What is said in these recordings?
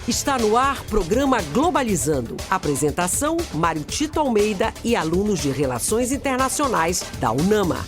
Está no ar programa Globalizando. Apresentação, Mário Tito Almeida e alunos de Relações Internacionais da UNAMA.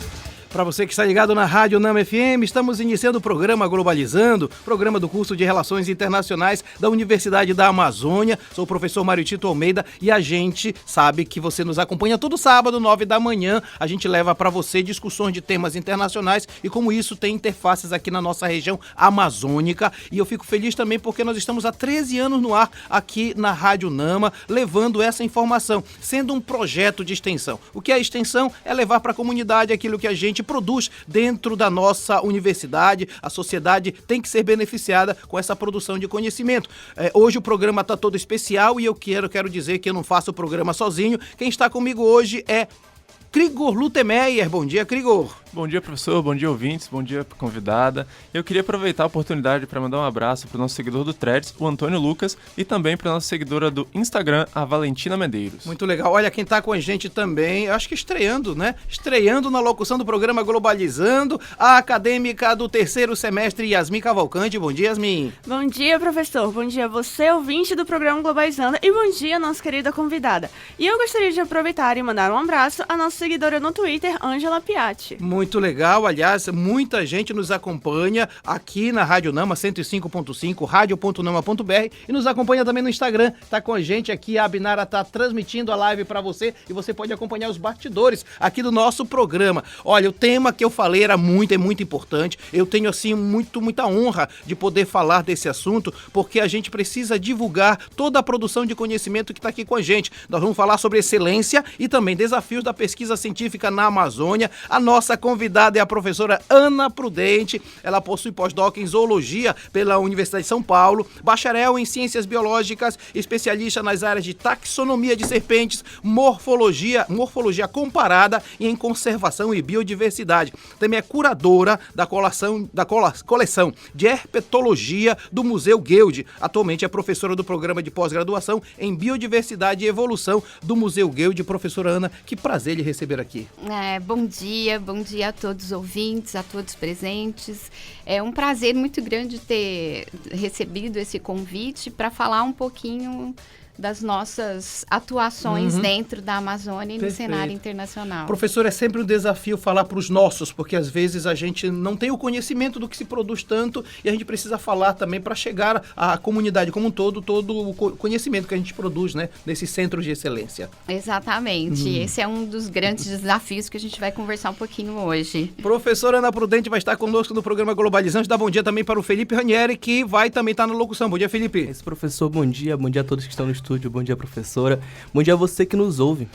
Para você que está ligado na Rádio UNAMA FM, estamos iniciando o programa Globalizando, programa do curso de Relações Internacionais da Universidade da Amazônia. Sou o professor Mário Tito Almeida e a gente sabe que você nos acompanha todo sábado, 9 da manhã. A gente leva para você discussões de temas internacionais e como isso tem interfaces aqui na nossa região amazônica. E eu fico feliz também porque nós estamos há 13 anos no ar aqui na Rádio UNAMA, levando essa informação, sendo um projeto de extensão. O que é extensão? É levar para a comunidade aquilo que a gente produz dentro da nossa universidade. A sociedade tem que ser beneficiada com essa produção de conhecimento. Hoje o programa está todo especial e eu quero dizer que eu não faço o programa sozinho. Quem está comigo hoje é Krigor Lutemeyer. Bom dia, Krigor. Bom dia, professor. Bom dia, ouvintes. Bom dia, convidada. Eu queria aproveitar a oportunidade para mandar um abraço para o nosso seguidor do Threads, o Antônio Lucas, e também para a nossa seguidora do Instagram, a Valentina Medeiros. Muito legal. Olha, quem está com a gente também, eu acho que estreando, né? Estreando na locução do programa Globalizando, a acadêmica do terceiro semestre, Yasmin Cavalcante. Bom dia, Yasmin. Bom dia, professor. Bom dia a você, ouvinte do programa Globalizando, e bom dia, nossa querida convidada. E eu gostaria de aproveitar e mandar um abraço à nossa seguidora no Twitter, Ângela Piatti. Muito legal, aliás, muita gente nos acompanha aqui na Rádio UNAMA 105.5, radio.unama.br, e nos acompanha também no Instagram. Tá com a gente aqui, a Abinara tá transmitindo a live para você e você pode acompanhar os bastidores aqui do nosso programa. Olha, o tema que eu falei é muito importante. Eu tenho assim muita honra de poder falar desse assunto, porque a gente precisa divulgar toda a produção de conhecimento que está aqui com a gente. Nós vamos falar sobre excelência e também desafios da pesquisa científica na Amazônia. A nossa convidada é a professora Ana Prudente. Ela possui pós-doc em zoologia pela Universidade de São Paulo, bacharel em ciências biológicas, especialista nas áreas de taxonomia de serpentes, morfologia comparada e em conservação e biodiversidade. Também é curadora da coleção de herpetologia do Museu Guild. Atualmente é professora do programa de pós-graduação em biodiversidade e evolução do Museu Guild. Professora Ana, que prazer lhe receber aqui. Bom dia a todos os ouvintes, a todos presentes. É um prazer muito grande ter recebido esse convite para falar um pouquinho das nossas atuações dentro da Amazônia e no cenário internacional. Professor, é sempre um desafio falar para os nossos, porque às vezes a gente não tem o conhecimento do que se produz tanto e a gente precisa falar também para chegar à comunidade como um todo o conhecimento que a gente produz, né, nesse centro de excelência. Exatamente. Esse é um dos grandes desafios que a gente vai conversar um pouquinho hoje. Professora Ana Prudente vai estar conosco no programa Globalizante. Dá bom dia também para o Felipe Ranieri, que vai também estar na locução. Bom dia, Felipe. Esse professor, bom dia a todos que estão no estúdio, bom dia, professora, bom dia a você que nos ouve.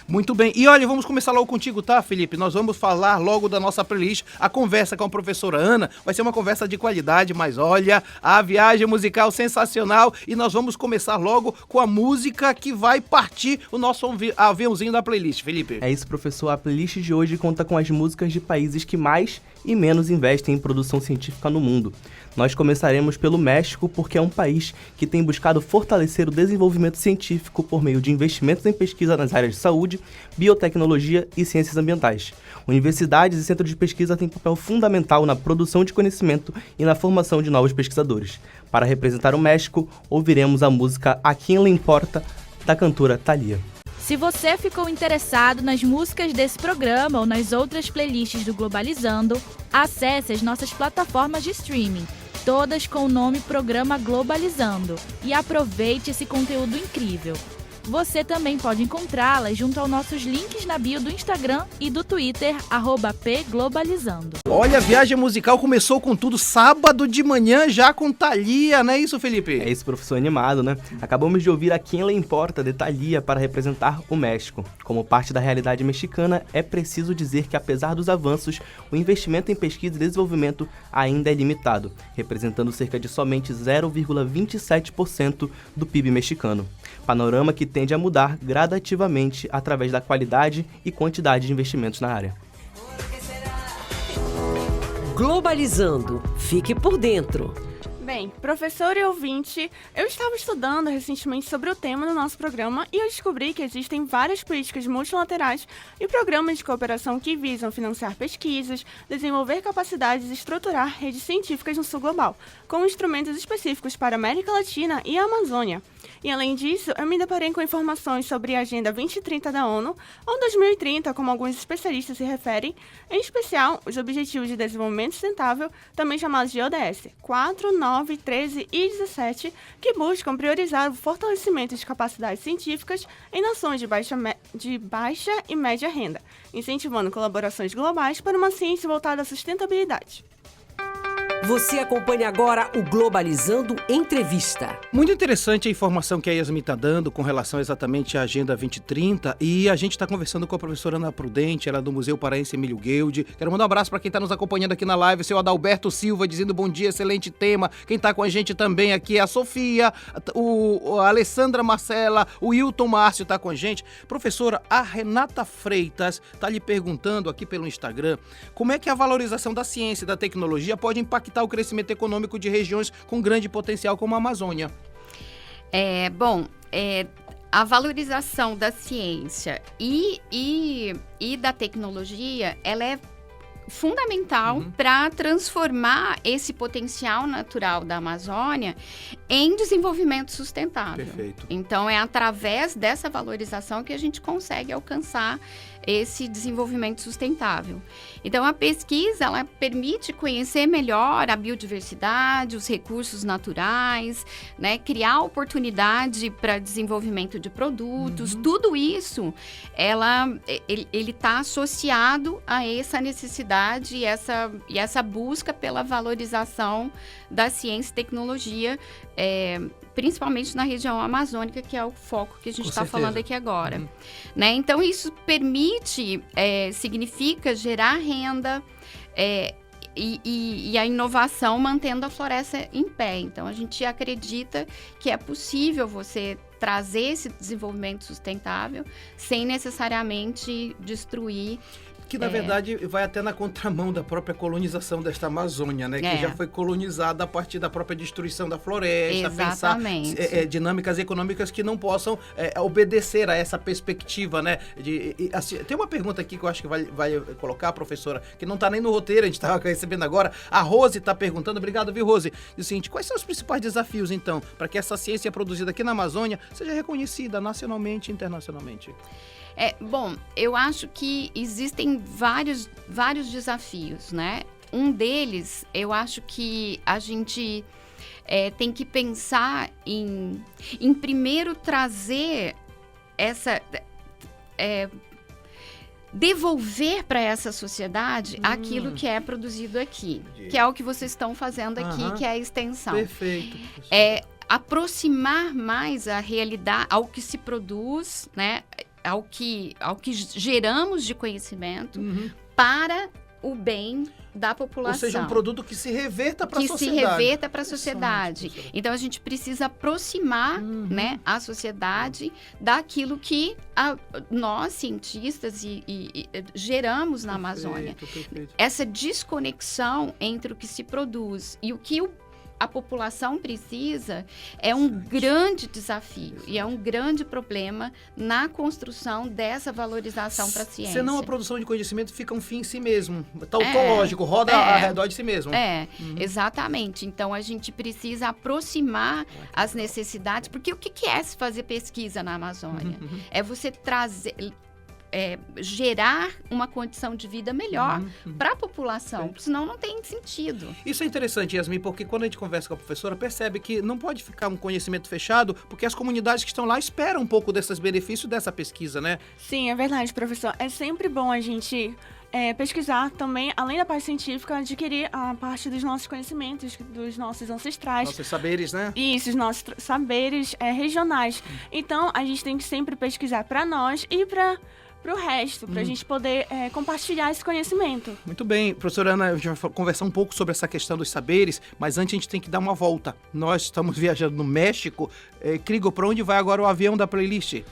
Muito bem, e olha, vamos começar logo contigo, tá, Felipe? Nós vamos falar logo da nossa playlist, a conversa com a professora Ana, vai ser uma conversa de qualidade, mas olha, a viagem musical sensacional, e nós vamos começar logo com a música que vai partir o nosso aviãozinho da playlist, Felipe. É isso, professor, a playlist de hoje conta com as músicas de países que mais e menos investem em produção científica no mundo. Nós começaremos pelo México, porque é um país que tem buscado fortalecer o desenvolvimento científico por meio de investimentos em pesquisa nas áreas de saúde, biotecnologia e ciências ambientais. Universidades e centros de pesquisa têm papel fundamental na produção de conhecimento e na formação de novos pesquisadores. Para representar o México, ouviremos a música A Quem Le Importa, da cantora Thalía. Se você ficou interessado nas músicas desse programa ou nas outras playlists do Globalizando, acesse as nossas plataformas de streaming, todas com o nome Programa Globalizando, e aproveite esse conteúdo incrível. Você também pode encontrá-las junto aos nossos links na bio do Instagram e do Twitter, @pglobalizando. Olha, a viagem musical começou com tudo, sábado de manhã já com Thalía, não é isso, Felipe? É isso, professor, animado, né? Acabamos de ouvir A Quem Le Importa, de Thalía, para representar o México. Como parte da realidade mexicana, é preciso dizer que, apesar dos avanços, o investimento em pesquisa e desenvolvimento ainda é limitado, representando cerca de somente 0,27% do PIB mexicano. Panorama que tende a mudar gradativamente através da qualidade e quantidade de investimentos na área. Globalizando. Fique por dentro. Bem, professor e ouvinte, eu estava estudando recentemente sobre o tema do nosso programa e eu descobri que existem várias políticas multilaterais e programas de cooperação que visam financiar pesquisas, desenvolver capacidades e estruturar redes científicas no sul global, com instrumentos específicos para a América Latina e a Amazônia. E além disso, eu me deparei com informações sobre a Agenda 2030 da ONU, ou 2030, como alguns especialistas se referem, em especial os Objetivos de Desenvolvimento Sustentável, também chamados de ODS 4, 9, 13 e 17, que buscam priorizar o fortalecimento de capacidades científicas em nações de baixa e média renda, incentivando colaborações globais para uma ciência voltada à sustentabilidade. Você acompanha agora o Globalizando Entrevista. Muito interessante a informação que a Yasmin está dando com relação exatamente à Agenda 2030 e a gente está conversando com a professora Ana Prudente, ela é do Museu Paraense Emílio Guild. Quero mandar um abraço para quem está nos acompanhando aqui na live, seu Adalberto Silva dizendo bom dia, excelente tema. Quem está com a gente também aqui é a Sofia, a Alessandra Marcela, o Hilton Márcio está com a gente. Professora, a Renata Freitas está lhe perguntando aqui pelo Instagram como é que a valorização da ciência e da tecnologia pode impactar o crescimento econômico de regiões com grande potencial como a Amazônia. A valorização da ciência e da tecnologia, ela é fundamental para transformar esse potencial natural da Amazônia em desenvolvimento sustentável. Perfeito. Então, é através dessa valorização que a gente consegue alcançar esse desenvolvimento sustentável. Então, a pesquisa, ela permite conhecer melhor a biodiversidade, os recursos naturais, né, criar oportunidade para desenvolvimento de produtos. Tudo isso, ele está associado a essa necessidade e essa busca pela valorização da ciência e tecnologia, principalmente na região amazônica, que é o foco que a gente está falando aqui agora. Né? Então, isso significa gerar renda e a inovação mantendo a floresta em pé. Então, a gente acredita que é possível você trazer esse desenvolvimento sustentável sem necessariamente destruir. Que, na verdade, vai até na contramão da própria colonização desta Amazônia, né? Que já foi colonizada a partir da própria destruição da floresta. Exatamente. Pensar dinâmicas econômicas que não possam obedecer a essa perspectiva, né? Tem uma pergunta aqui que eu acho que vai colocar, professora, que não está nem no roteiro, a gente está recebendo agora. A Rose está perguntando, obrigado, viu, Rose? Diz o seguinte, quais são os principais desafios, então, para que essa ciência produzida aqui na Amazônia seja reconhecida nacionalmente e internacionalmente? Eu acho que existem vários desafios, né? Um deles, eu acho que a gente tem que pensar em primeiro trazer devolver para essa sociedade aquilo que é produzido aqui, que é o que vocês estão fazendo aqui, que é a extensão. Perfeito. Aproximar mais a realidade ao que se produz, né? Ao que geramos de conhecimento para o bem da população. Ou seja, um produto que se reverta para a sociedade. Que se reverta para a sociedade. Então, a gente precisa aproximar né, a sociedade daquilo que nós, cientistas, geramos na Amazônia. Perfeito. Essa desconexão entre o que se produz e o que a população precisa é um grande desafio e é um grande problema na construção dessa valorização para a ciência. Senão a produção de conhecimento fica um fim em si mesmo, tautológico, roda ao redor de si mesmo. Exatamente. Então, a gente precisa aproximar as necessidades, porque o que é se fazer pesquisa na Amazônia? É você trazer... gerar uma condição de vida melhor para a população, senão não tem sentido. Isso é interessante, Yasmin, porque quando a gente conversa com a professora, percebe que não pode ficar um conhecimento fechado, porque as comunidades que estão lá esperam um pouco desses benefícios dessa pesquisa, né? Sim, é verdade, professor. É sempre bom a gente pesquisar também, além da parte científica, adquirir a parte dos nossos conhecimentos, dos nossos ancestrais. Nossos saberes, né? Isso, os nossos saberes regionais. Então, a gente tem que sempre pesquisar para nós e para o resto, para a gente poder compartilhar esse conhecimento. Muito bem. Professora Ana, a gente vai conversar um pouco sobre essa questão dos saberes, mas antes a gente tem que dar uma volta. Nós estamos viajando no México. Krigo, para onde vai agora o avião da playlist?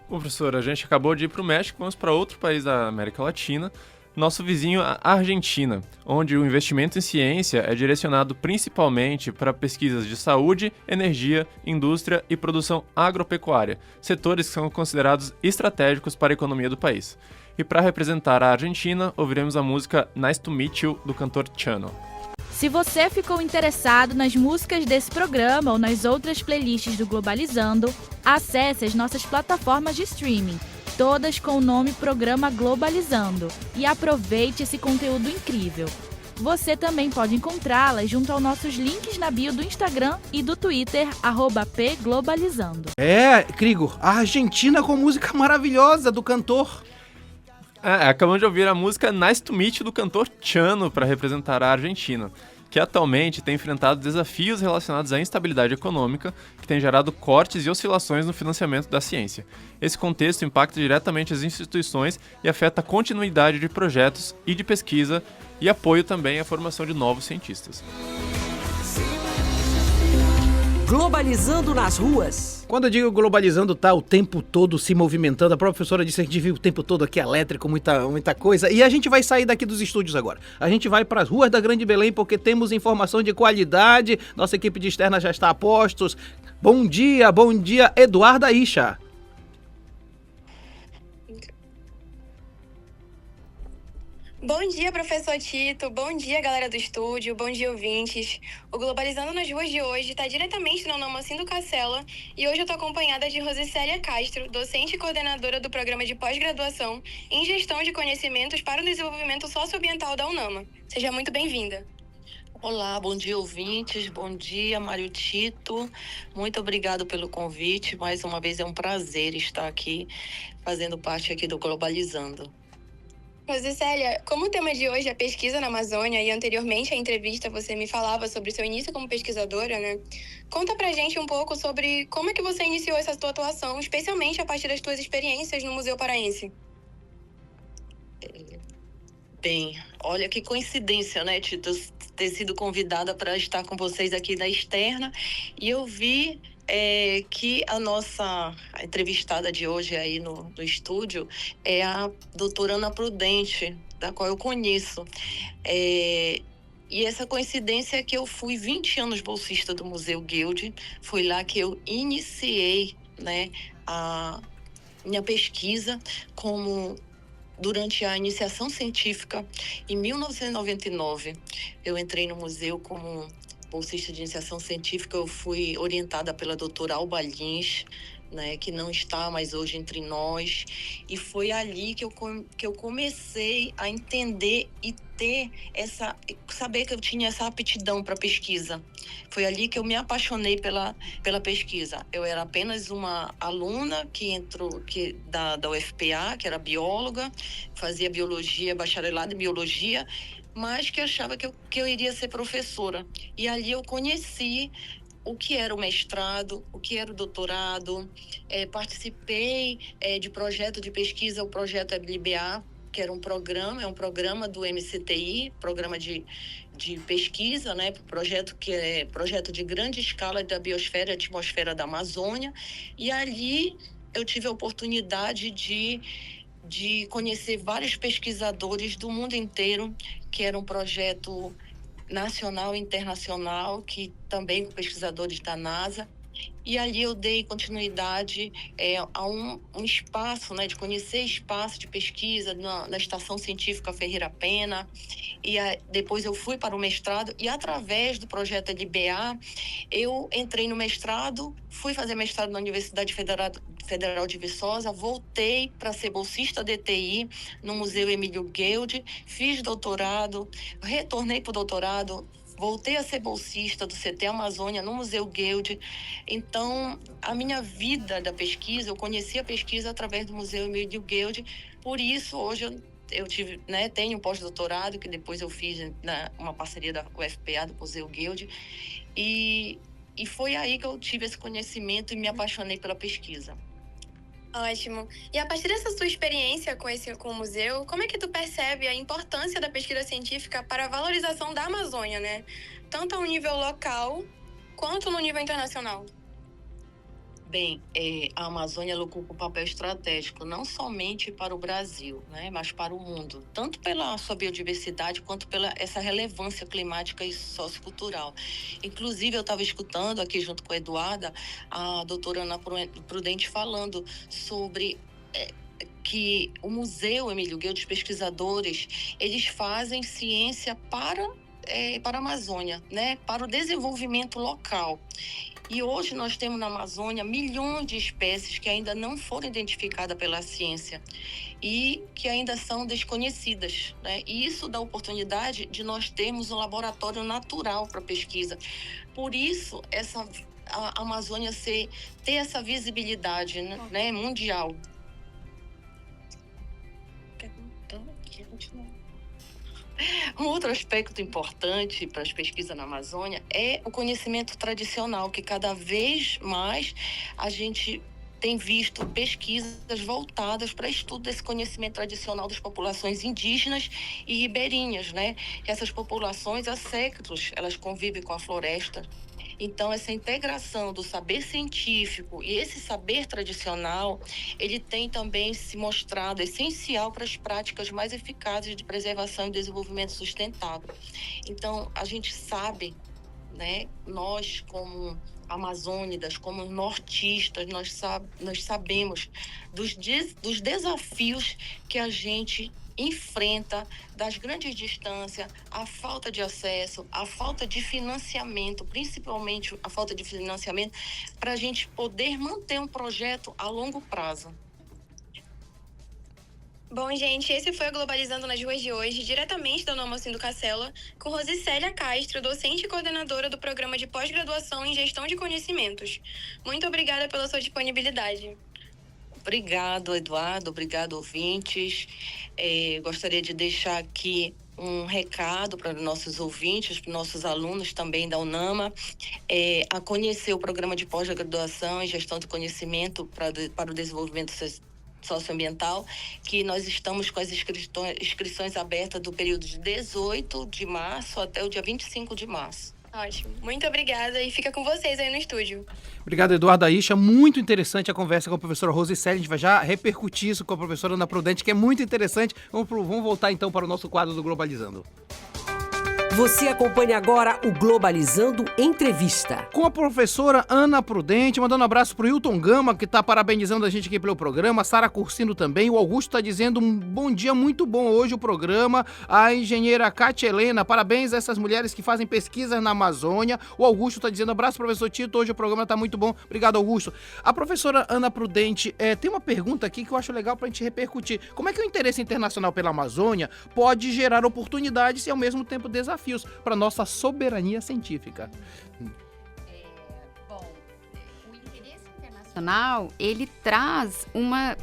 Bom, professora, a gente acabou de ir para o México, vamos para outro país da América Latina. nosso vizinho, a Argentina, onde o investimento em ciência é direcionado principalmente para pesquisas de saúde, energia, indústria e produção agropecuária, setores que são considerados estratégicos para a economia do país. E para representar a Argentina, ouviremos a música Nice to Meet You, do cantor Chano. Se você ficou interessado nas músicas desse programa ou nas outras playlists do Globalizando, acesse as nossas plataformas de streaming, todas com o nome Programa Globalizando, e aproveite esse conteúdo incrível. Você também pode encontrá-las junto aos nossos links na bio do Instagram e do Twitter, @pglobalizando. Krigor, a Argentina com música maravilhosa do cantor. Acabamos de ouvir a música Nice to Meet You, do cantor Chano, para representar a Argentina, que atualmente tem enfrentado desafios relacionados à instabilidade econômica, que tem gerado cortes e oscilações no financiamento da ciência. Esse contexto impacta diretamente as instituições e afeta a continuidade de projetos e de pesquisa e apoio também à formação de novos cientistas. Globalizando nas ruas. Quando eu digo globalizando, tá o tempo todo se movimentando. A própria professora disse que a gente vive o tempo todo aqui elétrico, muita coisa. E a gente vai sair daqui dos estúdios agora. A gente vai para as ruas da Grande Belém porque temos informação de qualidade. Nossa equipe de externa já está a postos. Bom dia, Eduarda Isha. Bom dia, professor Tito. Bom dia, galera do estúdio. Bom dia, ouvintes. O Globalizando nas Ruas de hoje está diretamente na UNAMA Cindo Cacela e hoje eu estou acompanhada de Rosicélia Castro, docente e coordenadora do programa de pós-graduação em Gestão de Conhecimentos para o Desenvolvimento Socioambiental da UNAMA. Seja muito bem-vinda. Olá, bom dia, ouvintes. Bom dia, Mário Tito. Muito obrigado pelo convite. Mais uma vez é um prazer estar aqui fazendo parte aqui do Globalizando. Rosicélia, como o tema de hoje é pesquisa na Amazônia e anteriormente à entrevista você me falava sobre seu início como pesquisadora, né? Conta pra gente um pouco sobre como é que você iniciou essa sua atuação, especialmente a partir das suas experiências no Museu Paraense. Bem, olha que coincidência, né, Tito, ter sido convidada para estar com vocês aqui na externa e eu vi que a nossa entrevistada de hoje aí no estúdio é a doutora Ana Prudente, da qual eu conheço. E essa coincidência é que eu fui 20 anos bolsista do Museu Guild, foi lá que eu iniciei, né, a minha pesquisa durante a iniciação científica. Em 1999, eu entrei no museu como bolsista de iniciação científica. Eu fui orientada pela doutora Alba Lins, né, que não está mais hoje entre nós. E foi ali que eu comecei a entender e saber que eu tinha essa aptidão para pesquisa. Foi ali que eu me apaixonei pela pesquisa. Eu era apenas uma aluna da UFPA, que era bióloga, fazia biologia, bacharelado em biologia, mas que achava que eu iria ser professora. E ali eu conheci o que era o mestrado, o que era o doutorado. Participei de projeto de pesquisa, o projeto EBLIBA, que era um programa do MCTI, programa de pesquisa, né? Projeto que é projeto de grande escala da biosfera e atmosfera da Amazônia. E ali eu tive a oportunidade de conhecer vários pesquisadores do mundo inteiro, que era um projeto nacional e internacional, que também com pesquisadores da NASA. E ali eu dei continuidade a um espaço, né, de conhecer espaço de pesquisa na Estação Científica Ferreira Pena. E depois eu fui para o mestrado e, através do projeto LBA, eu entrei no mestrado, fui fazer mestrado na Universidade Federal de Viçosa, voltei para ser bolsista DTI no Museu Emílio Guild, fiz doutorado, retornei para o doutorado, voltei a ser bolsista do CT Amazônia no Museu Guild. Então, a minha vida da pesquisa, eu conheci a pesquisa através do Museu Emílio Guild. Por isso, hoje eu tenho um pós-doutorado, que depois eu fiz uma parceria da UFPA, do Museu Guild. E foi aí que eu tive esse conhecimento e me apaixonei pela pesquisa. Ótimo. E a partir dessa sua experiência com o museu, como é que tu percebe a importância da pesquisa científica para a valorização da Amazônia, né? Tanto ao nível local quanto no nível internacional? Bem, a Amazônia ela ocupa um papel estratégico, não somente para o Brasil, né, mas para o mundo, tanto pela sua biodiversidade quanto pela essa relevância climática e sociocultural. Inclusive, eu estava escutando aqui junto com a Eduarda, a doutora Ana Prudente falando sobre que o Museu Emílio Guild, os pesquisadores, eles fazem ciência para a Amazônia, né, para o desenvolvimento local. E hoje nós temos na Amazônia milhões de espécies que ainda não foram identificadas pela ciência e que ainda são desconhecidas, né? E isso dá oportunidade de nós termos um laboratório natural para pesquisa. Por isso, a Amazônia ter essa visibilidade, né, mundial. Um outro aspecto importante para as pesquisas na Amazônia é o conhecimento tradicional, que cada vez mais a gente tem visto pesquisas voltadas para estudo desse conhecimento tradicional das populações indígenas e ribeirinhas, né? Essas populações há séculos, elas convivem com a floresta. Então, essa integração do saber científico e esse saber tradicional, ele tem também se mostrado essencial para as práticas mais eficazes de preservação e desenvolvimento sustentável. Então, a gente sabe, né, nós como amazônidas, como nortistas, nós sabemos dos desafios que a gente enfrenta, das grandes distâncias, a falta de acesso, a falta de financiamento, principalmente a falta de financiamento, para a gente poder manter um projeto a longo prazo. Bom, gente, esse foi o Globalizando nas Ruas de hoje, diretamente da UNAMA do Cacela, com Rosicélia Castro, docente e coordenadora do Programa de Pós-Graduação em Gestão de Conhecimentos. Muito obrigada pela sua disponibilidade. Obrigado, Eduardo. Obrigado, ouvintes. Gostaria de deixar aqui um recado para os nossos ouvintes, para os nossos alunos também da UNAMA, a conhecer o Programa de Pós-Graduação em Gestão de Conhecimento para o Desenvolvimento Socioambiental, que nós estamos com as inscrições abertas do período de 18 de março até o dia 25 de março. Ótimo. Muito obrigada e fica com vocês aí no estúdio. Obrigado, Eduardo Aisha. Muito interessante a conversa com a professora Rosicélia. A gente vai já repercutir isso com a professora Ana Prudente, que é muito interessante. Vamos voltar então para o nosso quadro do Globalizando. Você acompanha agora o Globalizando Entrevista. Com a professora Ana Prudente, mandando um abraço pro Hilton Gama, que tá parabenizando a gente aqui pelo programa, a Sara Cursino também, o Augusto tá dizendo um bom dia, muito bom hoje o programa, a engenheira Cátia Helena, parabéns a essas mulheres que fazem pesquisas na Amazônia, o Augusto tá dizendo abraço professor Tito, hoje o programa tá muito bom, obrigado Augusto. A professora Ana Prudente, tem uma pergunta aqui que eu acho legal pra gente repercutir, como é que o interesse internacional pela Amazônia pode gerar oportunidades e ao mesmo tempo desafios para nossa soberania científica? Bom, o interesse internacional, ele traz uma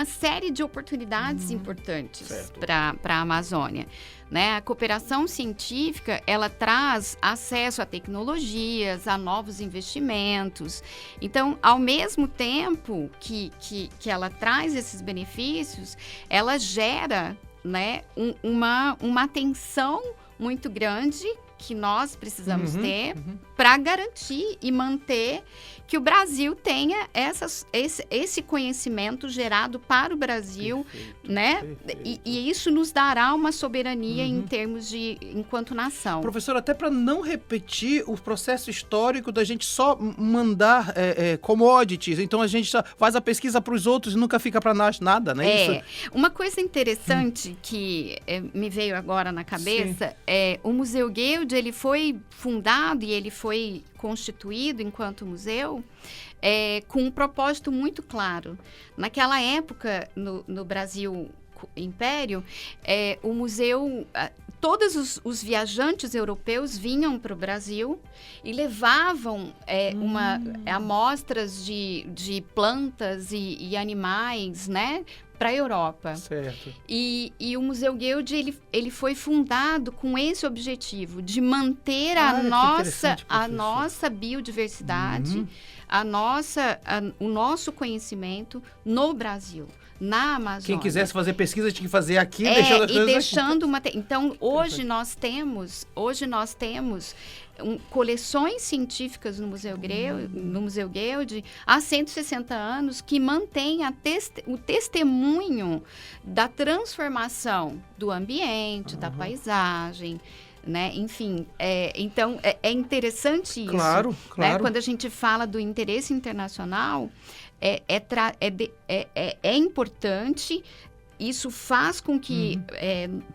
série de oportunidades importantes para a Amazônia, né? A cooperação científica, ela traz acesso a tecnologias, a novos investimentos. Então, ao mesmo tempo que ela traz esses benefícios, ela gera, né, uma atenção muito grande que nós precisamos ter para garantir e manter que o Brasil tenha esse conhecimento gerado para o Brasil, né? E isso nos dará uma soberania em termos de enquanto nação. Professor, até para não repetir o processo histórico da gente só mandar commodities, então a gente só faz a pesquisa para os outros e nunca fica para nós nada, né? Isso... Uma coisa interessante que me veio agora na cabeça é o Museu Guild, ele foi fundado e ele foi constituído enquanto museu com um propósito muito claro. Naquela época, no Brasil Império, o museu... Todos os viajantes europeus vinham para o Brasil e levavam amostras de plantas e animais, né, para a Europa. Certo. E o Museu Guild, ele foi fundado com esse objetivo, de manter a nossa biodiversidade, o nosso conhecimento no Brasil, na Amazônia. Quem quisesse fazer pesquisa tinha que fazer aqui, deixando as coisas aqui. Então, hoje nós temos coleções científicas no Museu Guild há 160 anos que mantém o testemunho da transformação do ambiente, da paisagem, né? Enfim, então é interessante isso. Claro. Né? Quando a gente fala do interesse internacional, é importante. Isso faz com que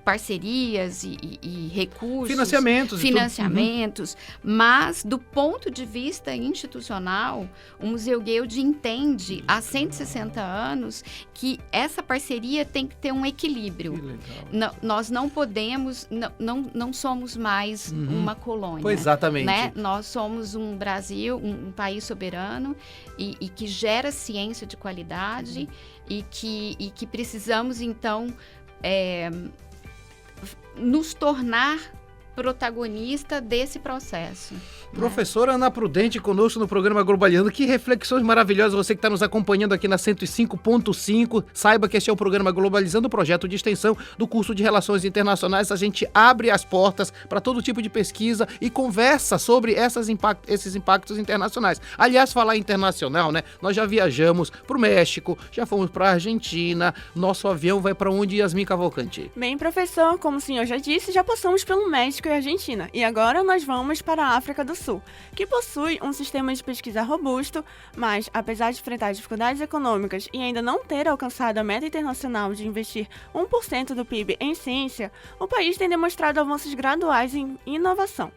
parcerias e recursos... Financiamentos. Mas, do ponto de vista institucional, o Museu Guild entende, há 160 anos, que essa parceria tem que ter um equilíbrio. Nós não podemos... Não somos mais uma colônia. Pois, exatamente. Né? Nós somos um Brasil, um país soberano e que gera ciência de qualidade e que precisamos, então, nos tornar protagonista desse processo. Professora Ana Prudente conosco no programa Globalizando. Que reflexões maravilhosas. Você que está nos acompanhando aqui na 105.5, saiba que este é o programa Globalizando, o projeto de extensão do curso de Relações Internacionais. A gente abre as portas para todo tipo de pesquisa e conversa sobre esses impactos internacionais. Aliás, falar internacional, né? Nós já viajamos para o México, já fomos para a Argentina. Nosso avião vai para onde, Yasmin Cavalcante? Bem, professor, como o senhor já disse, já passamos pelo México e Argentina. E agora nós vamos para a África do Sul, que possui um sistema de pesquisa robusto, mas, apesar de enfrentar dificuldades econômicas e ainda não ter alcançado a meta internacional de investir 1% do PIB em ciência, o país tem demonstrado avanços graduais em inovação.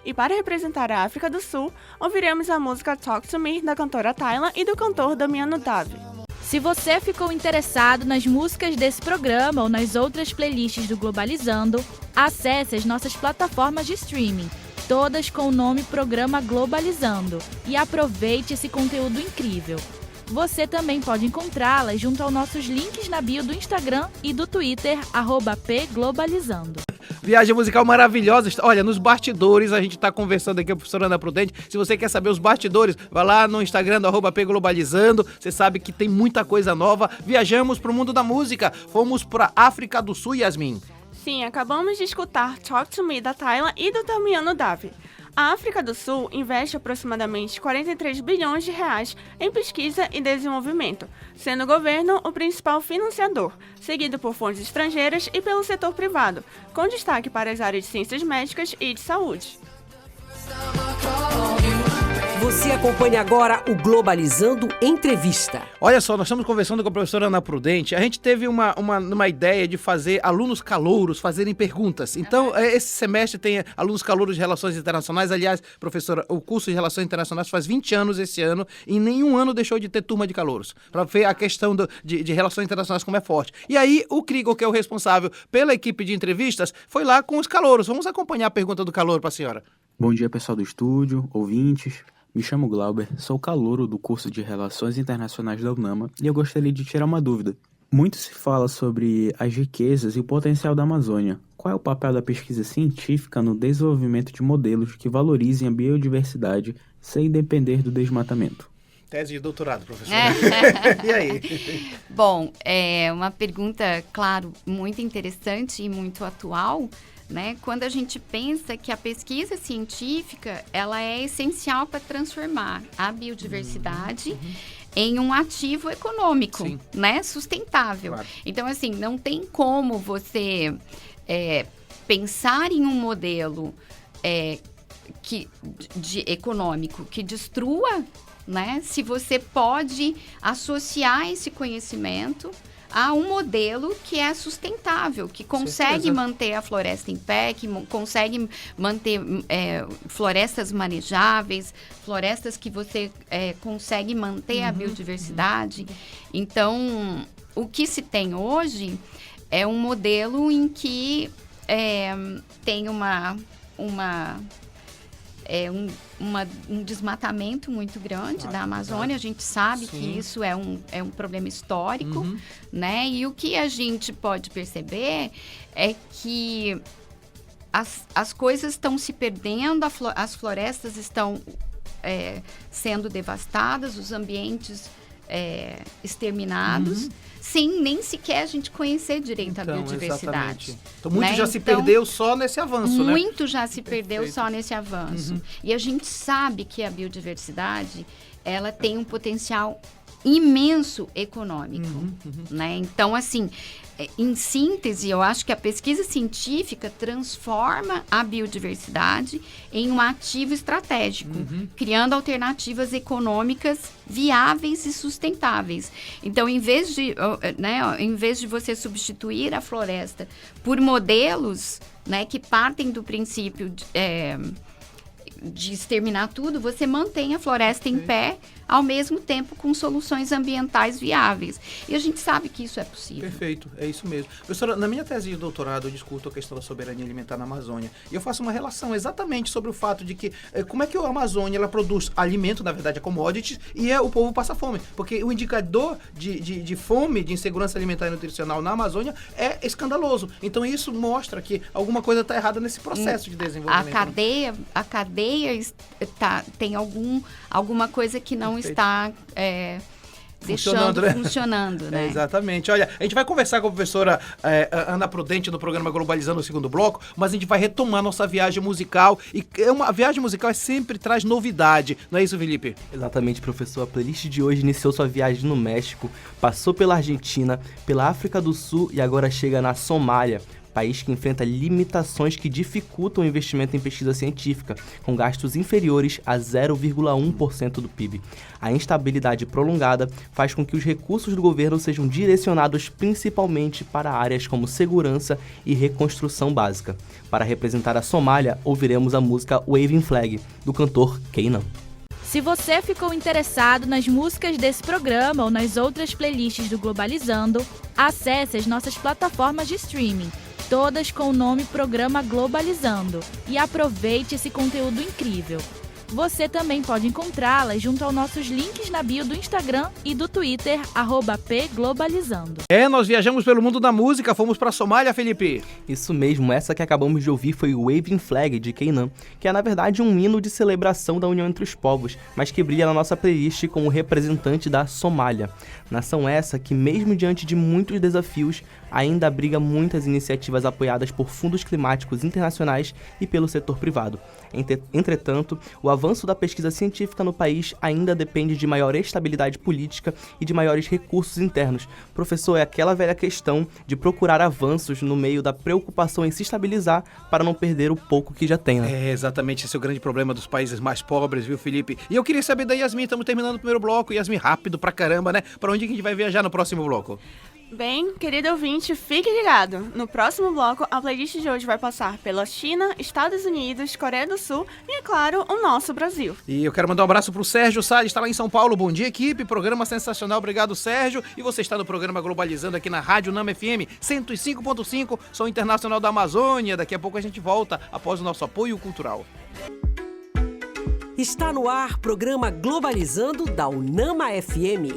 E para representar a África do Sul, ouviremos a música Talk to Me, da cantora Tyla e do cantor Damiano Davi. Se você ficou interessado nas músicas desse programa ou nas outras playlists do Globalizando, acesse as nossas plataformas de streaming, todas com o nome Programa Globalizando, e aproveite esse conteúdo incrível. Você também pode encontrá-las junto aos nossos links na bio do Instagram e do Twitter, @pglobalizando. Viagem musical maravilhosa. Olha, nos bastidores, a gente está conversando aqui com a professora Ana Prudente. Se você quer saber os bastidores, vai lá no Instagram do @pglobalizando. Você sabe que tem muita coisa nova. Viajamos para o mundo da música. Fomos para África do Sul, Yasmin. Sim, acabamos de escutar Talk to Me, da Tyla e do Damiano Davi. A África do Sul investe aproximadamente 43 bilhões de reais em pesquisa e desenvolvimento, sendo o governo o principal financiador, seguido por fontes estrangeiras e pelo setor privado, com destaque para as áreas de ciências médicas e de saúde. Você acompanha agora o Globalizando Entrevista. Olha só, nós estamos conversando com a professora Ana Prudente. A gente teve uma ideia de fazer alunos calouros fazerem perguntas. Então, esse semestre tem alunos calouros de Relações Internacionais. Aliás, professora, o curso de Relações Internacionais faz 20 anos esse ano e em nenhum ano deixou de ter turma de calouros. Para ver a questão de Relações Internacionais como é forte. E aí, o Krigor, que é o responsável pela equipe de entrevistas, foi lá com os calouros. Vamos acompanhar a pergunta do calouro para a senhora. Bom dia, pessoal do estúdio, ouvintes. Me chamo Glauber, sou calouro do curso de Relações Internacionais da UNAMA e eu gostaria de tirar uma dúvida. Muito se fala sobre as riquezas e o potencial da Amazônia. Qual é o papel da pesquisa científica no desenvolvimento de modelos que valorizem a biodiversidade sem depender do desmatamento? Tese de doutorado, professora. E aí? Bom, é uma pergunta, claro, muito interessante e muito atual, né? Quando a gente pensa que a pesquisa científica ela é essencial para transformar a biodiversidade em um ativo econômico, né? Sustentável. Claro. Então, assim, não tem como você pensar em um modelo econômico que destrua, né? Se você pode associar esse conhecimento a um modelo que é sustentável, que consegue manter a floresta em pé, que consegue manter florestas manejáveis, florestas que você consegue manter a biodiversidade. Então, o que se tem hoje é um modelo em que tem um desmatamento muito grande da Amazônia. A gente sabe que isso é um problema histórico, né? E o que a gente pode perceber é que as coisas estão se perdendo, as florestas estão sendo devastadas, os ambientes exterminados, sem nem sequer a gente conhecer direito a biodiversidade. Exatamente. Então, muito já se perdeu só nesse avanço, né? Muito já se perdeu só nesse avanço. E a gente sabe que a biodiversidade, ela tem um potencial imenso econômico, né? Então, assim, em síntese, eu acho que a pesquisa científica transforma a biodiversidade em um ativo estratégico, criando alternativas econômicas viáveis e sustentáveis. Então, em vez de você substituir a floresta por modelos, né, que partem do princípio de exterminar tudo, você mantém a floresta em pé, ao mesmo tempo com soluções ambientais viáveis. E a gente sabe que isso é possível. Perfeito, é isso mesmo. Professora, na minha tese de doutorado eu discuto a questão da soberania alimentar na Amazônia. E eu faço uma relação exatamente sobre o fato de que como é que a Amazônia ela produz alimento, na verdade é commodities, e o povo passa fome. Porque o indicador de fome, de insegurança alimentar e nutricional na Amazônia é escandaloso. Então isso mostra que alguma coisa está errada nesse processo de desenvolvimento. A cadeia tem alguma coisa que não está funcionando, né? Exatamente. Olha, a gente vai conversar com a professora Ana Prudente no programa Globalizando no segundo bloco, mas a gente vai retomar nossa viagem musical. E a viagem musical sempre traz novidade, não é isso, Felipe? Exatamente, professor. A playlist de hoje iniciou sua viagem no México, passou pela Argentina, pela África do Sul e agora chega na Somália, país que enfrenta limitações que dificultam o investimento em pesquisa científica, com gastos inferiores a 0,1% do PIB. A instabilidade prolongada faz com que os recursos do governo sejam direcionados principalmente para áreas como segurança e reconstrução básica. Para representar a Somália, ouviremos a música Waving Flag, do cantor Keynan. Se você ficou interessado nas músicas desse programa ou nas outras playlists do Globalizando, acesse as nossas plataformas de streaming, todas com o nome Programa Globalizando, e aproveite esse conteúdo incrível. Você também pode encontrá-las junto aos nossos links na bio do Instagram e do Twitter, @pglobalizando. Nós viajamos pelo mundo da música, fomos pra Somália, Felipe. Isso mesmo, essa que acabamos de ouvir foi o Waving Flag, de Keynan, que é na verdade um hino de celebração da união entre os povos, mas que brilha na nossa playlist como representante da Somália. Nação essa que, mesmo diante de muitos desafios, ainda abriga muitas iniciativas apoiadas por fundos climáticos internacionais e pelo setor privado. Entretanto, o avanço da pesquisa científica no país ainda depende de maior estabilidade política e de maiores recursos internos. Professor, é aquela velha questão de procurar avanços no meio da preocupação em se estabilizar para não perder o pouco que já tem, né? Exatamente, esse é o grande problema dos países mais pobres, viu, Felipe? E eu queria saber da Yasmin, estamos terminando o primeiro bloco. Yasmin, rápido pra caramba, né? Pra onde que a gente vai viajar no próximo bloco? Bem, querido ouvinte, fique ligado. No próximo bloco, a playlist de hoje vai passar pela China, Estados Unidos, Coreia do Sul e, é claro, o nosso Brasil. E eu quero mandar um abraço pro Sérgio Salles, está lá em São Paulo. Bom dia, equipe. Programa sensacional. Obrigado, Sérgio. E você está no programa Globalizando aqui na Rádio Nama FM 105.5, Som Internacional da Amazônia. Daqui a pouco a gente volta após o nosso apoio cultural. Está no ar programa Globalizando da Unama FM.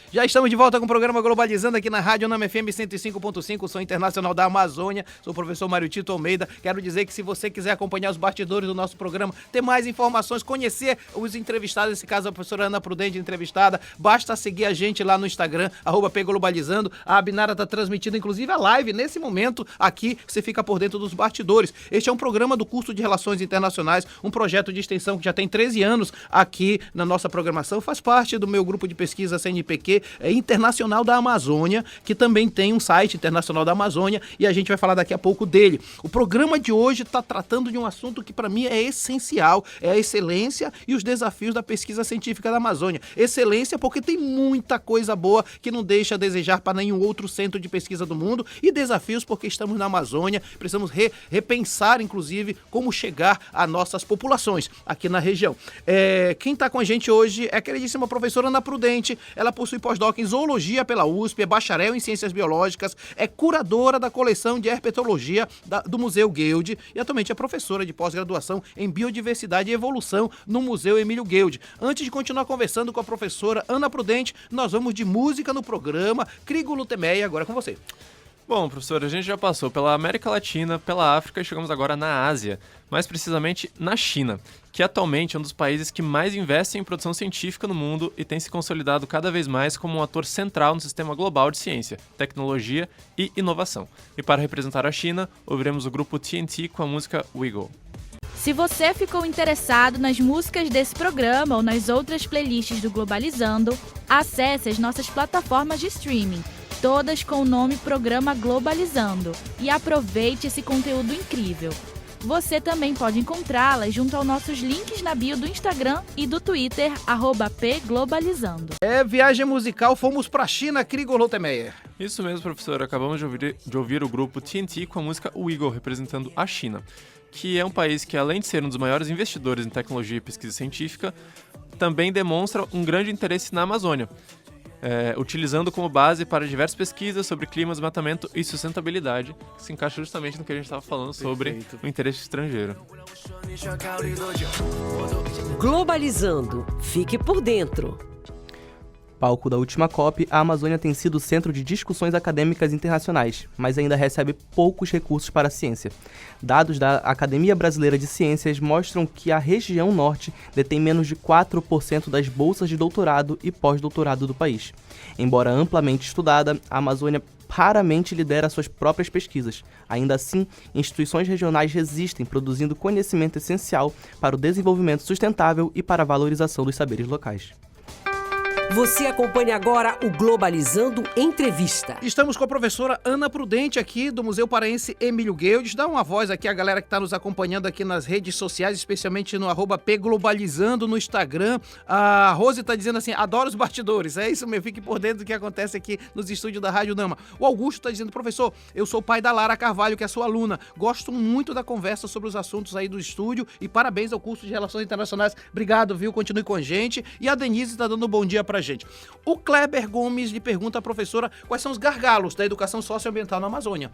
Já estamos de volta com o programa Globalizando aqui na Rádio Nama FM 105.5, Som Internacional da Amazônia. Sou o professor Mário Tito Almeida. Quero dizer que se você quiser acompanhar os bastidores do nosso programa, ter mais informações, conhecer os entrevistados, nesse caso a professora Ana Prudente entrevistada, basta seguir a gente lá no Instagram, @pglobalizando. A Abinara está transmitindo inclusive a live nesse momento aqui, você fica por dentro dos bastidores. Este é um programa do curso de Relações Internacionais, um projeto de extensão que já tem 13 anos aqui na nossa programação, faz parte do meu grupo de pesquisa CNPq, Internacional da Amazônia, que também tem um site Internacional da Amazônia, e a gente vai falar daqui a pouco dele. O programa de hoje está tratando de um assunto que para mim é essencial, é a excelência e os desafios da pesquisa científica da Amazônia. Excelência porque tem muita coisa boa que não deixa a desejar para nenhum outro centro de pesquisa do mundo, e desafios porque estamos na Amazônia, precisamos repensar inclusive como chegar a nossas populações aqui na região. Quem está com a gente hoje é a queridíssima professora Ana Prudente. Ela possui pós-doc em Zoologia pela USP, é bacharel em Ciências Biológicas, é curadora da coleção de herpetologia do Museu Guild e atualmente é professora de pós-graduação em Biodiversidade e Evolução no Museu Emílio Guild. Antes de continuar conversando com a professora Ana Prudente, nós vamos de música no programa. Crigo Lutemeia, agora com você. Bom, professor, a gente já passou pela América Latina, pela África e chegamos agora na Ásia, mais precisamente na China, que atualmente é um dos países que mais investem em produção científica no mundo e tem se consolidado cada vez mais como um ator central no sistema global de ciência, tecnologia e inovação. E para representar a China, ouviremos o grupo TNT com a música Wiggle. Se você ficou interessado nas músicas desse programa ou nas outras playlists do Globalizando, acesse as nossas plataformas de streaming, todas com o nome Programa Globalizando, e aproveite esse conteúdo incrível. Você também pode encontrá-las junto aos nossos links na bio do Instagram e do Twitter, @pglobalizando. Viagem musical, fomos pra China, Krigor Lotemeyer. Isso mesmo, professor. Acabamos de ouvir o grupo TNT com a música Wiggle, representando a China, que é um país que, além de ser um dos maiores investidores em tecnologia e pesquisa científica, também demonstra um grande interesse na Amazônia, utilizando como base para diversas pesquisas sobre clima, desmatamento e sustentabilidade, que se encaixa justamente no que a gente estava falando sobre o interesse estrangeiro. Globalizando. Fique por dentro. Palco da última COP, a Amazônia tem sido centro de discussões acadêmicas internacionais, mas ainda recebe poucos recursos para a ciência. Dados da Academia Brasileira de Ciências mostram que a região norte detém menos de 4% das bolsas de doutorado e pós-doutorado do país. Embora amplamente estudada, a Amazônia raramente lidera suas próprias pesquisas. Ainda assim, instituições regionais resistem, produzindo conhecimento essencial para o desenvolvimento sustentável e para a valorização dos saberes locais. Você acompanha agora o Globalizando Entrevista. Estamos com a professora Ana Prudente aqui do Museu Paraense Emílio Gueldes. Dá uma voz aqui à galera que está nos acompanhando aqui nas redes sociais, especialmente no @pglobalizando no Instagram. A Rose está dizendo assim, adoro os bastidores. É isso mesmo, fique por dentro do que acontece aqui nos estúdios da Rádio Nama. O Augusto está dizendo, professor, eu sou pai da Lara Carvalho, que é sua aluna. Gosto muito da conversa sobre os assuntos aí do estúdio e parabéns ao curso de Relações Internacionais. Obrigado, viu? Continue com a gente. E a Denise está dando um bom dia pra gente. O Kleber Gomes lhe pergunta à professora quais são os gargalos da educação socioambiental na Amazônia.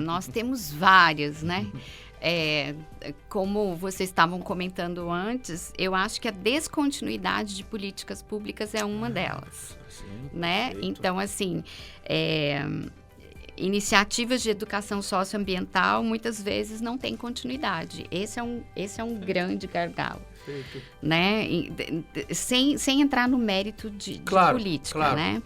Nós temos vários, né? Como vocês estavam comentando antes, eu acho que a descontinuidade de políticas públicas é uma delas, né? Então, assim, iniciativas de educação socioambiental muitas vezes não têm continuidade. Esse é um grande gargalo. Né? Sem entrar no mérito de política, né?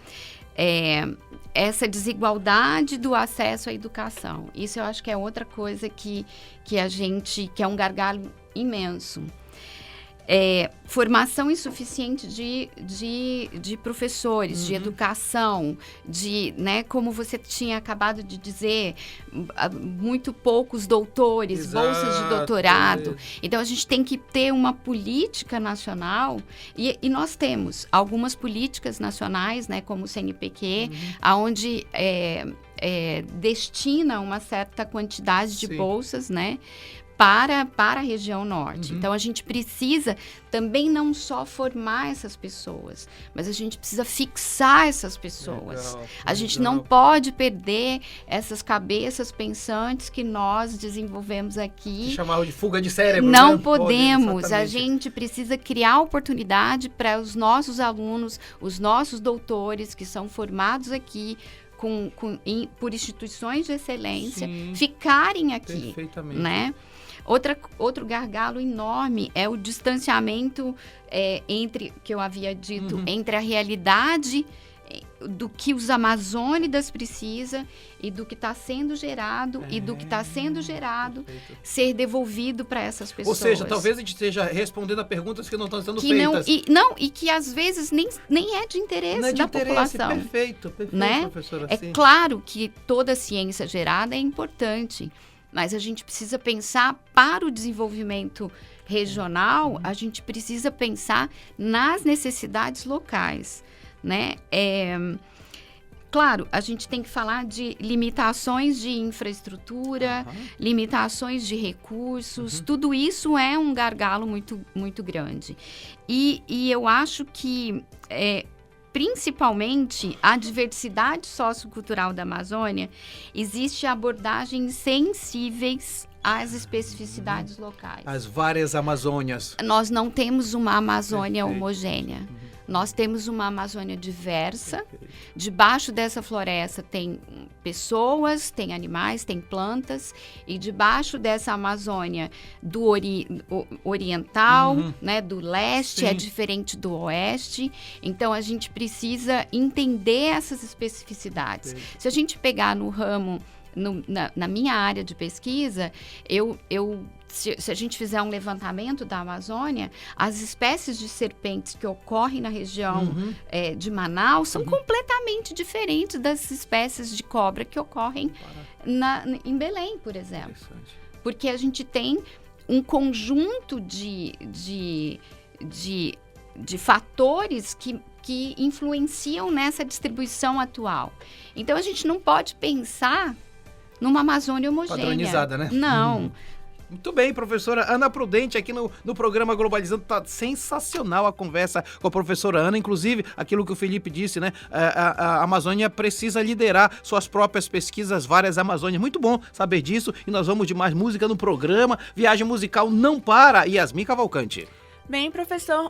Essa desigualdade do acesso à educação. Isso eu acho que é outra coisa que é um gargalo imenso. Formação insuficiente de professores, de educação, né, como você tinha acabado de dizer, muito poucos doutores, bolsas de doutorado. Então, a gente tem que ter uma política nacional, e nós temos algumas políticas nacionais, né, como o CNPq, onde destina uma certa quantidade de bolsas, né, para a região norte. Então, a gente precisa também não só formar essas pessoas, mas a gente precisa fixar essas pessoas. A gente não pode perder essas cabeças pensantes que nós desenvolvemos aqui. Que chamavam de fuga de cérebro. Não podemos. A gente precisa criar oportunidade para os nossos alunos, os nossos doutores que são formados aqui, por instituições de excelência, ficarem aqui, né? Outro gargalo enorme é o distanciamento que eu havia dito, entre a realidade do que os amazônidas precisam e do que está sendo gerado e do que está sendo gerado ser devolvido para essas pessoas. Ou seja, talvez a gente esteja respondendo a perguntas que não estão sendo feitas. E que às vezes nem é de interesse da população. Perfeito, né? Professora. É claro que toda ciência gerada é importante, mas a gente precisa pensar para o desenvolvimento regional, a gente precisa pensar nas necessidades locais, né? Claro, a gente tem que falar de limitações de infraestrutura, limitações de recursos, tudo isso é um gargalo muito, muito grande. E eu acho que, principalmente, a diversidade sociocultural da Amazônia, existe abordagens sensíveis às especificidades locais. As várias Amazônias. Nós não temos uma Amazônia homogênea. Nós temos uma Amazônia diversa. Debaixo dessa floresta tem pessoas, tem animais, tem plantas, e debaixo dessa Amazônia do oriental, né, do leste, Sim. é diferente do oeste. Então, a gente precisa entender essas especificidades. Sim. Se a gente pegar no ramo, na minha área de pesquisa, se a gente fizer um levantamento da Amazônia, as espécies de serpentes que ocorrem na região de Manaus são completamente diferentes das espécies de cobra que ocorrem em Belém, por exemplo. Porque a gente tem um conjunto de fatores que influenciam nessa distribuição atual. Então, a gente não pode pensar numa Amazônia homogênea. Padronizada, né? Não. Muito bem, professora Ana Prudente, aqui no programa Globalizando. Tá sensacional a conversa com a professora Ana. Inclusive, aquilo que o Felipe disse, né? A Amazônia precisa liderar suas próprias pesquisas, várias Amazônias. Muito bom saber disso. E nós vamos de mais música no programa. Viagem musical não para. Yasmin Cavalcante. Bem, professor,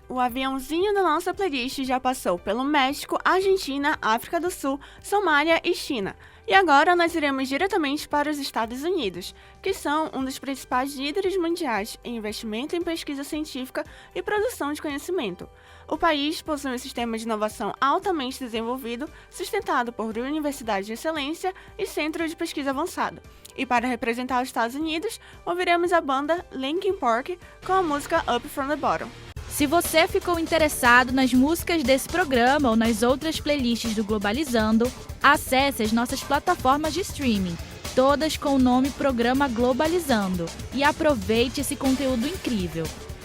o aviãozinho da nossa playlist já passou pelo México, Argentina, África do Sul, Somália e China. E agora nós iremos diretamente para os Estados Unidos, que são um dos principais líderes mundiais em investimento em pesquisa científica e produção de conhecimento. O país possui um sistema de inovação altamente desenvolvido, sustentado por universidades de excelência e centros de pesquisa avançada. E para representar os Estados Unidos, ouviremos a banda Linkin Park com a música Up From The Bottom. Se você ficou interessado nas músicas desse programa ou nas outras playlists do Globalizando, acesse as nossas plataformas de streaming, todas com o nome Programa Globalizando, e aproveite esse conteúdo incrível.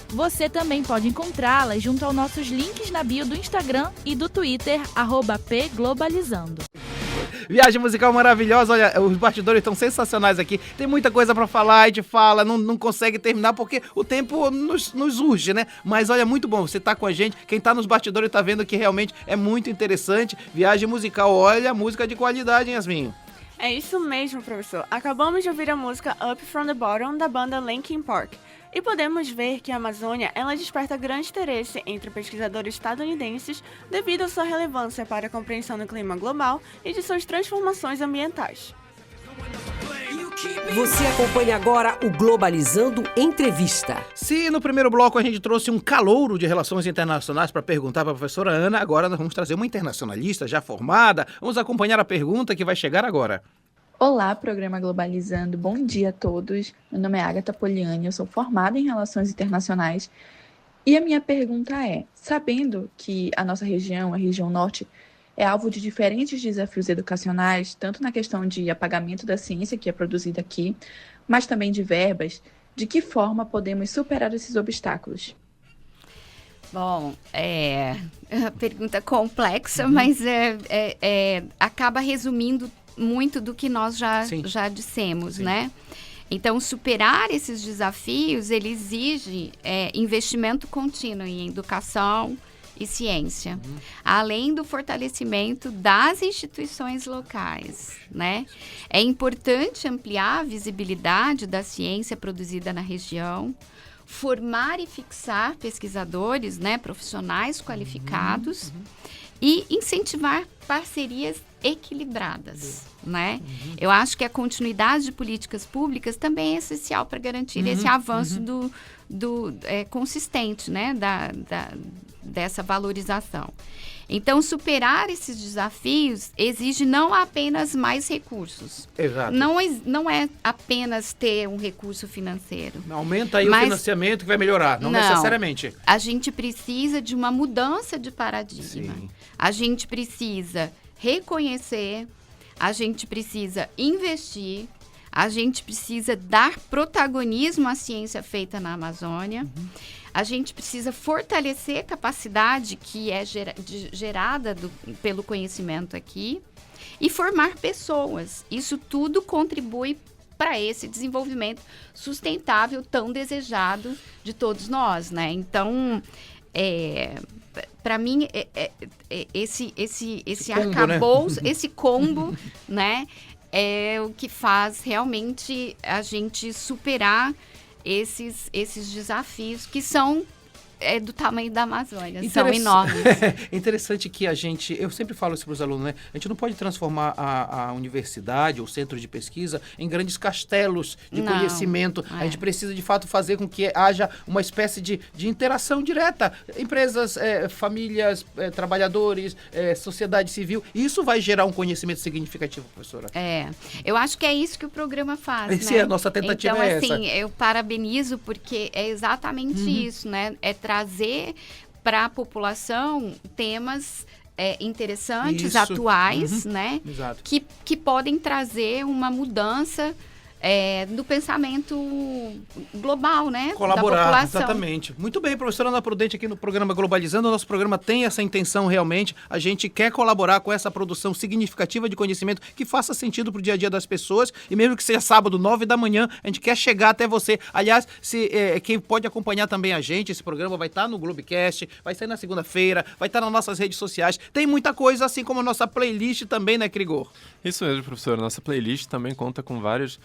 Você também pode encontrá-las junto aos nossos links na bio do Instagram e do Twitter, @pglobalizando. Viagem musical maravilhosa, olha, os bastidores estão sensacionais aqui, tem muita coisa pra falar, a gente fala, não consegue terminar porque o tempo nos urge, né? Mas olha, muito bom, você tá com a gente, quem tá nos bastidores tá vendo que realmente é muito interessante. Viagem musical, olha, música de qualidade, hein, Yasmin? É isso mesmo, professor. Acabamos de ouvir a música Up From The Bottom da banda Linkin Park. E podemos ver que a Amazônia ela desperta grande interesse entre pesquisadores estadunidenses devido à sua relevância para a compreensão do clima global e de suas transformações ambientais. Você acompanha agora o Globalizando Entrevista. Se no primeiro bloco a gente trouxe um calouro de relações internacionais para perguntar para a professora Ana, agora nós vamos trazer uma internacionalista já formada. Vamos acompanhar a pergunta que vai chegar agora. Olá, programa Globalizando. Bom dia a todos. Meu nome é Agatha Poliani, eu sou formada em Relações Internacionais. E a minha pergunta é, sabendo que a nossa região, a região norte, é alvo de diferentes desafios educacionais, tanto na questão de apagamento da ciência que é produzida aqui, mas também de verbas, de que forma podemos superar esses obstáculos? Bom, é uma pergunta complexa, mas acaba resumindo muito do que nós já dissemos, né? Então, superar esses desafios, ele exige investimento contínuo em educação e ciência, além do fortalecimento das instituições locais, né? É importante ampliar a visibilidade da ciência produzida na região, formar e fixar pesquisadores, né, profissionais qualificados e incentivar parcerias equilibradas, né? Eu acho que a continuidade de políticas públicas também é essencial para garantir esse avanço consistente, né, dessa valorização. Então, superar esses desafios exige não apenas mais recursos. Exato. Não é apenas ter um recurso financeiro. Aumenta aí o financiamento que vai melhorar, não necessariamente. A gente precisa de uma mudança de paradigma. Sim. A gente precisa reconhecer, a gente precisa investir, a gente precisa dar protagonismo à ciência feita na Amazônia. A gente precisa fortalecer a capacidade que é gerada pelo conhecimento aqui e formar pessoas. Isso tudo contribui para esse desenvolvimento sustentável tão desejado de todos nós, né? Então, para mim, esse arcabouço, né? Esse combo, né? É o que faz realmente a gente superar esses desafios que são é do tamanho da Amazônia, são enormes. É interessante que eu sempre falo isso para os alunos, né? A gente não pode transformar a universidade ou centro de pesquisa em grandes castelos de conhecimento. A gente precisa, de fato, fazer com que haja uma espécie de interação direta. Empresas, famílias, trabalhadores, sociedade civil. Isso vai gerar um conhecimento significativo, professora. Eu acho que é isso que o programa faz, A nossa tentativa então, é essa. Assim, eu parabenizo porque é exatamente isso, né? É trazer para a população temas interessantes, atuais, né? Exato. Que podem trazer uma mudança do pensamento global, né? Colaborar, da população. exatamente. Muito bem, professora Ana Prudente aqui no programa Globalizando. O nosso programa tem essa intenção realmente. A gente quer colaborar com essa produção significativa de conhecimento que faça sentido pro dia a dia das pessoas. E mesmo que seja sábado, 9 da manhã, a gente quer chegar até você. Aliás, quem pode acompanhar também a gente, esse programa vai estar no Globecast, vai sair na segunda-feira, vai estar nas nossas redes sociais. Tem muita coisa, assim como a nossa playlist também, né, Krigor? Isso mesmo, professor. Nossa playlist também conta com vários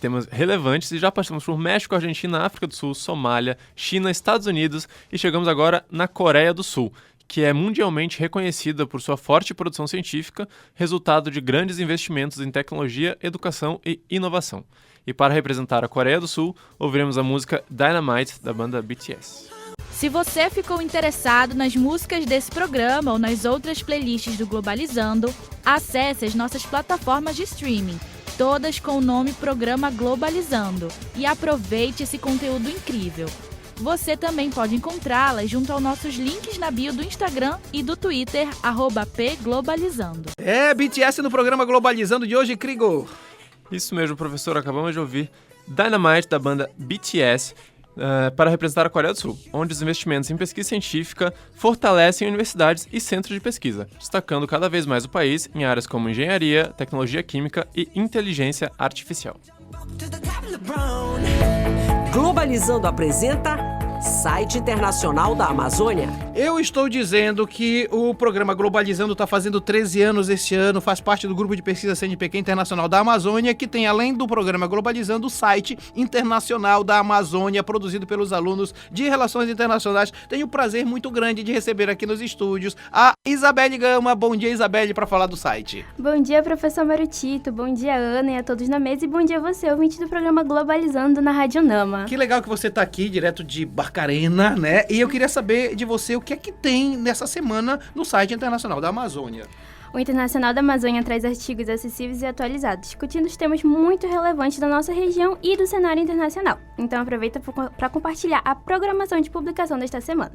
temas relevantes e já passamos por México, Argentina, África do Sul, Somália, China, Estados Unidos e chegamos agora na Coreia do Sul, que é mundialmente reconhecida por sua forte produção científica, resultado de grandes investimentos em tecnologia, educação e inovação. E para representar a Coreia do Sul, ouviremos a música Dynamite, da banda BTS. Se você ficou interessado nas músicas desse programa ou nas outras playlists do Globalizando, acesse as nossas plataformas de streaming, todas com o nome Programa Globalizando, e aproveite esse conteúdo incrível. Você também pode encontrá-las junto aos nossos links na bio do Instagram e do Twitter, @pglobalizando. BTS no programa Globalizando de hoje, Krigor. Isso mesmo, professor. Acabamos de ouvir Dynamite, da banda BTS, para representar a Coreia do Sul, onde os investimentos em pesquisa científica fortalecem universidades e centros de pesquisa, destacando cada vez mais o país em áreas como engenharia, tecnologia química e inteligência artificial. Globalizando apresenta Site Internacional da Amazônia. Eu estou dizendo que o programa Globalizando está fazendo 13 anos este ano, faz parte do grupo de pesquisa CNPq Internacional da Amazônia, que tem, além do programa Globalizando, o Site Internacional da Amazônia, produzido pelos alunos de Relações Internacionais. Tenho o prazer muito grande de receber aqui nos estúdios a Isabelle Gama. Bom dia, Isabelle, para falar do site. Bom dia, professor Mário Tito. Bom dia, Ana, e a todos na mesa. E bom dia a você, ouvinte do programa Globalizando na Rádio Nama. Que legal que você está aqui, direto de Barcarena, né? E eu queria saber de você o que é que tem nessa semana no site Internacional da Amazônia. O Internacional da Amazônia traz artigos acessíveis e atualizados, discutindo os temas muito relevantes da nossa região e do cenário internacional. Então aproveita para compartilhar a programação de publicação desta semana.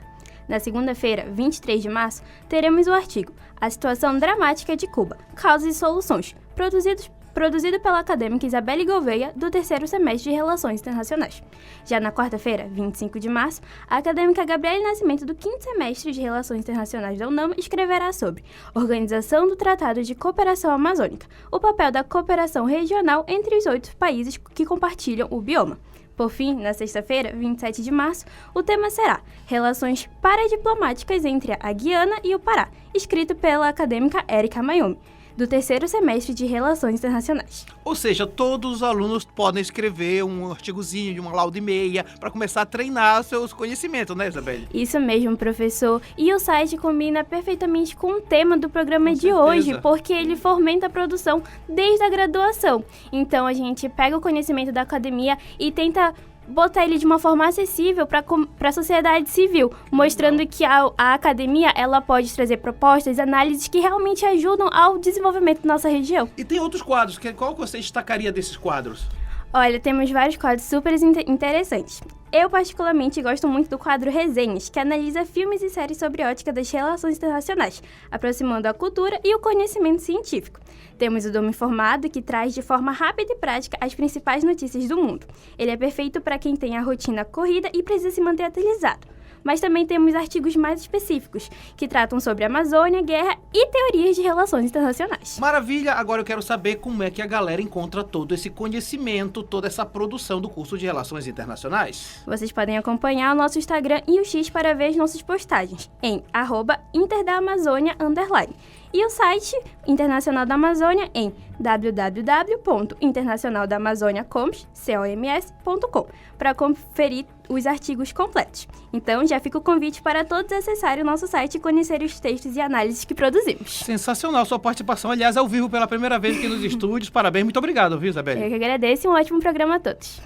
Na segunda-feira, 23 de março, teremos o artigo A Situação Dramática de Cuba, Causas e Soluções, produzido pela acadêmica Isabelle Gouveia, do terceiro semestre de Relações Internacionais. Já na quarta-feira, 25 de março, a acadêmica Gabriele Nascimento, do quinto semestre de Relações Internacionais da UNAM, escreverá sobre Organização do Tratado de Cooperação Amazônica, o papel da cooperação regional entre os 8 países que compartilham o bioma. Por fim, na sexta-feira, 27 de março, o tema será Relações Paradiplomáticas entre a Guiana e o Pará, escrito pela acadêmica Érica Mayumi, do terceiro semestre de Relações Internacionais. Ou seja, todos os alunos podem escrever um artigozinho de uma lauda e meia para começar a treinar seus conhecimentos, né, Isabelle? Isso mesmo, professor. E o site combina perfeitamente com o tema do programa de hoje, porque ele fomenta a produção desde a graduação. Então, a gente pega o conhecimento da academia e tenta botar ele de uma forma acessível para a sociedade civil, mostrando que a academia ela pode trazer propostas, análises que realmente ajudam ao desenvolvimento da nossa região. E tem outros quadros, qual você destacaria desses quadros? Olha, temos vários quadros super interessantes. Eu, particularmente, gosto muito do quadro Resenhas, que analisa filmes e séries sobre ótica das relações internacionais, aproximando a cultura e o conhecimento científico. Temos o Doma Informado, que traz de forma rápida e prática as principais notícias do mundo. Ele é perfeito para quem tem a rotina corrida e precisa se manter atualizado. Mas também temos artigos mais específicos, que tratam sobre Amazônia, guerra e teorias de relações internacionais. Maravilha! Agora eu quero saber como é que a galera encontra todo esse conhecimento, toda essa produção do curso de Relações Internacionais. Vocês podem acompanhar o nosso Instagram e o X para ver as nossas postagens, em @interdaamazônia_. E o site Internacional da Amazônia em www.internacionaldamazoniacoms.com para conferir os artigos completos. Então, já fica o convite para todos acessarem o nosso site e conhecerem os textos e análises que produzimos. Sensacional sua participação, aliás, ao vivo pela primeira vez aqui nos estúdios. Parabéns, muito obrigado, viu, Isabelle? Eu que agradeço e um ótimo programa a todos.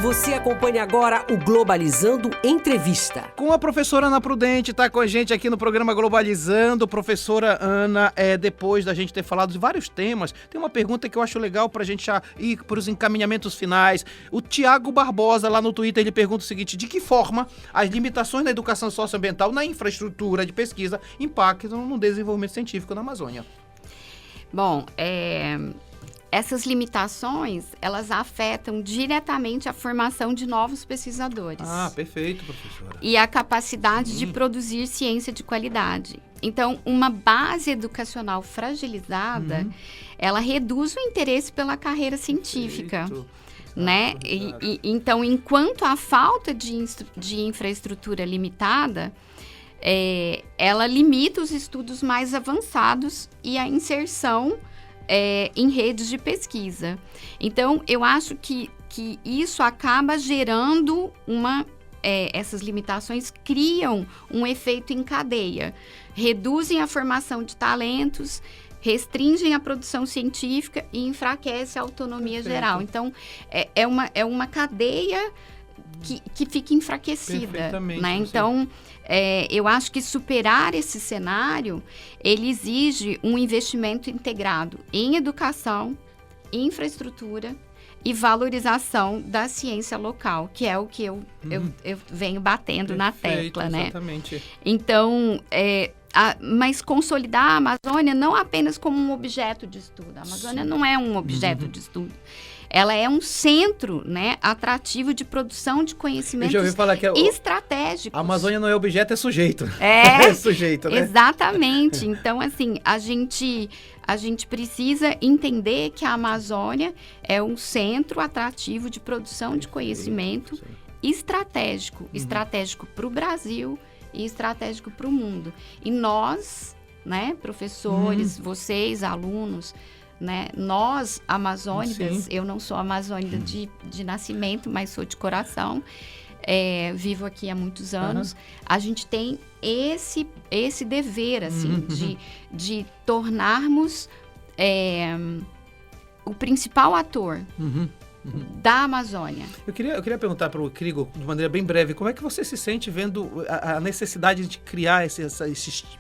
Você acompanha agora o Globalizando Entrevista. Com a professora Ana Prudente, está com a gente aqui no programa Globalizando. Professora Ana, depois da gente ter falado de vários temas, tem uma pergunta que eu acho legal para a gente já ir para os encaminhamentos finais. O Tiago Barbosa, lá no Twitter, ele pergunta o seguinte: de que forma as limitações da educação socioambiental na infraestrutura de pesquisa impactam no desenvolvimento científico na Amazônia? Bom, essas limitações, elas afetam diretamente a formação de novos pesquisadores. Ah, perfeito, professora. E a capacidade de produzir ciência de qualidade. Então, uma base educacional fragilizada, ela reduz o interesse pela carreira científica. Perfeito. Né? Então, enquanto a falta de infraestrutura limitada, ela limita os estudos mais avançados e a inserção em redes de pesquisa. Então, eu acho que isso acaba gerando essas limitações criam um efeito em cadeia. Reduzem a formação de talentos, restringem a produção científica e enfraquece a autonomia geral. Então, é uma cadeia que fica enfraquecida. Né? Então, eu acho que superar esse cenário, ele exige um investimento integrado em educação, infraestrutura e valorização da ciência local, que é o que eu venho batendo na tecla, né? Exatamente. Então, mas consolidar a Amazônia não apenas como um objeto de estudo. A Amazônia não é um objeto de estudo. Ela é um centro, né, atrativo de produção de conhecimentos estratégicos. A Amazônia não é objeto, é sujeito. É sujeito, né? Exatamente. Então, assim, a gente precisa entender que a Amazônia é um centro atrativo de produção de conhecimento estratégico. Estratégico para o Brasil e estratégico para o mundo. E nós, né, professores, vocês, alunos, né, nós, amazônicas, eu não sou amazônica de nascimento, mas sou de coração, vivo aqui há muitos anos, a gente tem esse dever, assim, de tornarmos o principal ator da Amazônia. Eu queria perguntar para o Krigo, de maneira bem breve, como é que você se sente vendo a necessidade de criar esse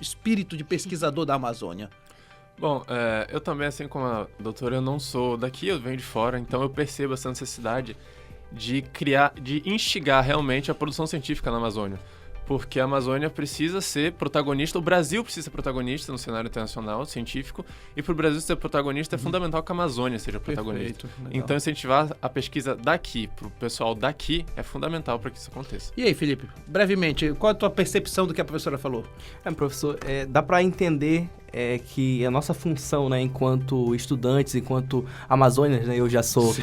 espírito de pesquisador da Amazônia? Bom, eu também, assim como a doutora, eu não sou daqui, eu venho de fora, então eu percebo essa necessidade de instigar realmente a produção científica na Amazônia. Porque a Amazônia precisa ser protagonista, o Brasil precisa ser protagonista no cenário internacional científico, e para o Brasil ser protagonista é fundamental que a Amazônia seja protagonista. Então, incentivar a pesquisa daqui, para o pessoal daqui, é fundamental para que isso aconteça. E aí, Felipe, brevemente, qual a tua percepção do que a professora falou? Professor, dá para entender que a nossa função, né, enquanto estudantes, enquanto amazônias, né, eu já sou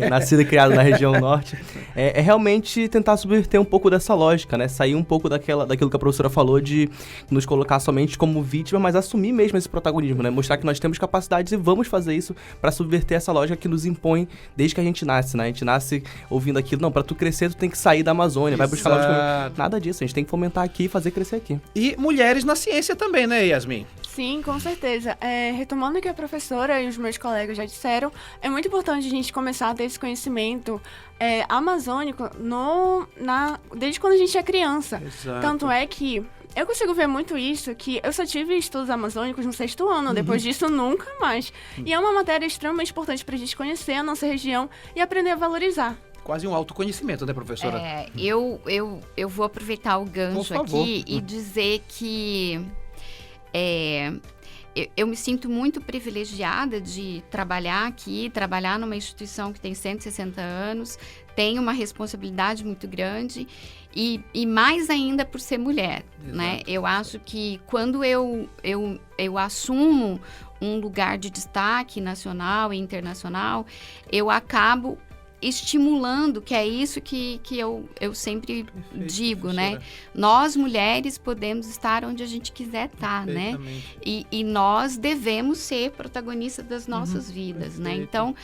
nascido e criado na região norte, é realmente tentar subverter um pouco dessa lógica, né, sair um pouco daquilo que a professora falou de nos colocar somente como vítima, mas assumir mesmo esse protagonismo, né, mostrar que nós temos capacidades e vamos fazer isso para subverter essa lógica que nos impõe desde que a gente nasce, né, a gente nasce ouvindo aquilo, não, para tu crescer tu tem que sair da Amazônia, vai buscar lógica, nada disso, a gente tem que fomentar aqui e fazer crescer aqui. E mulheres na ciência também, né, Yasmin? Sim, com certeza. Retomando o que a professora e os meus colegas já disseram, é muito importante a gente começar a ter esse conhecimento amazônico desde quando a gente é criança. Exato. Tanto é que eu consigo ver muito isso, que eu só tive estudos amazônicos no 6º ano, depois disso nunca mais. E é uma matéria extremamente importante para a gente conhecer a nossa região e aprender a valorizar. Quase um autoconhecimento, né, professora? Eu vou aproveitar o gancho aqui e dizer que eu me sinto muito privilegiada de trabalhar aqui, trabalhar numa instituição que tem 160 anos, tem uma responsabilidade muito grande e mais ainda por ser mulher, né? Eu acho que quando eu assumo um lugar de destaque nacional e internacional, eu acabo estimulando, que é isso que eu sempre digo, né? Nós, mulheres, podemos estar onde a gente quiser estar, né? E nós devemos ser protagonistas das nossas vidas, né? Então,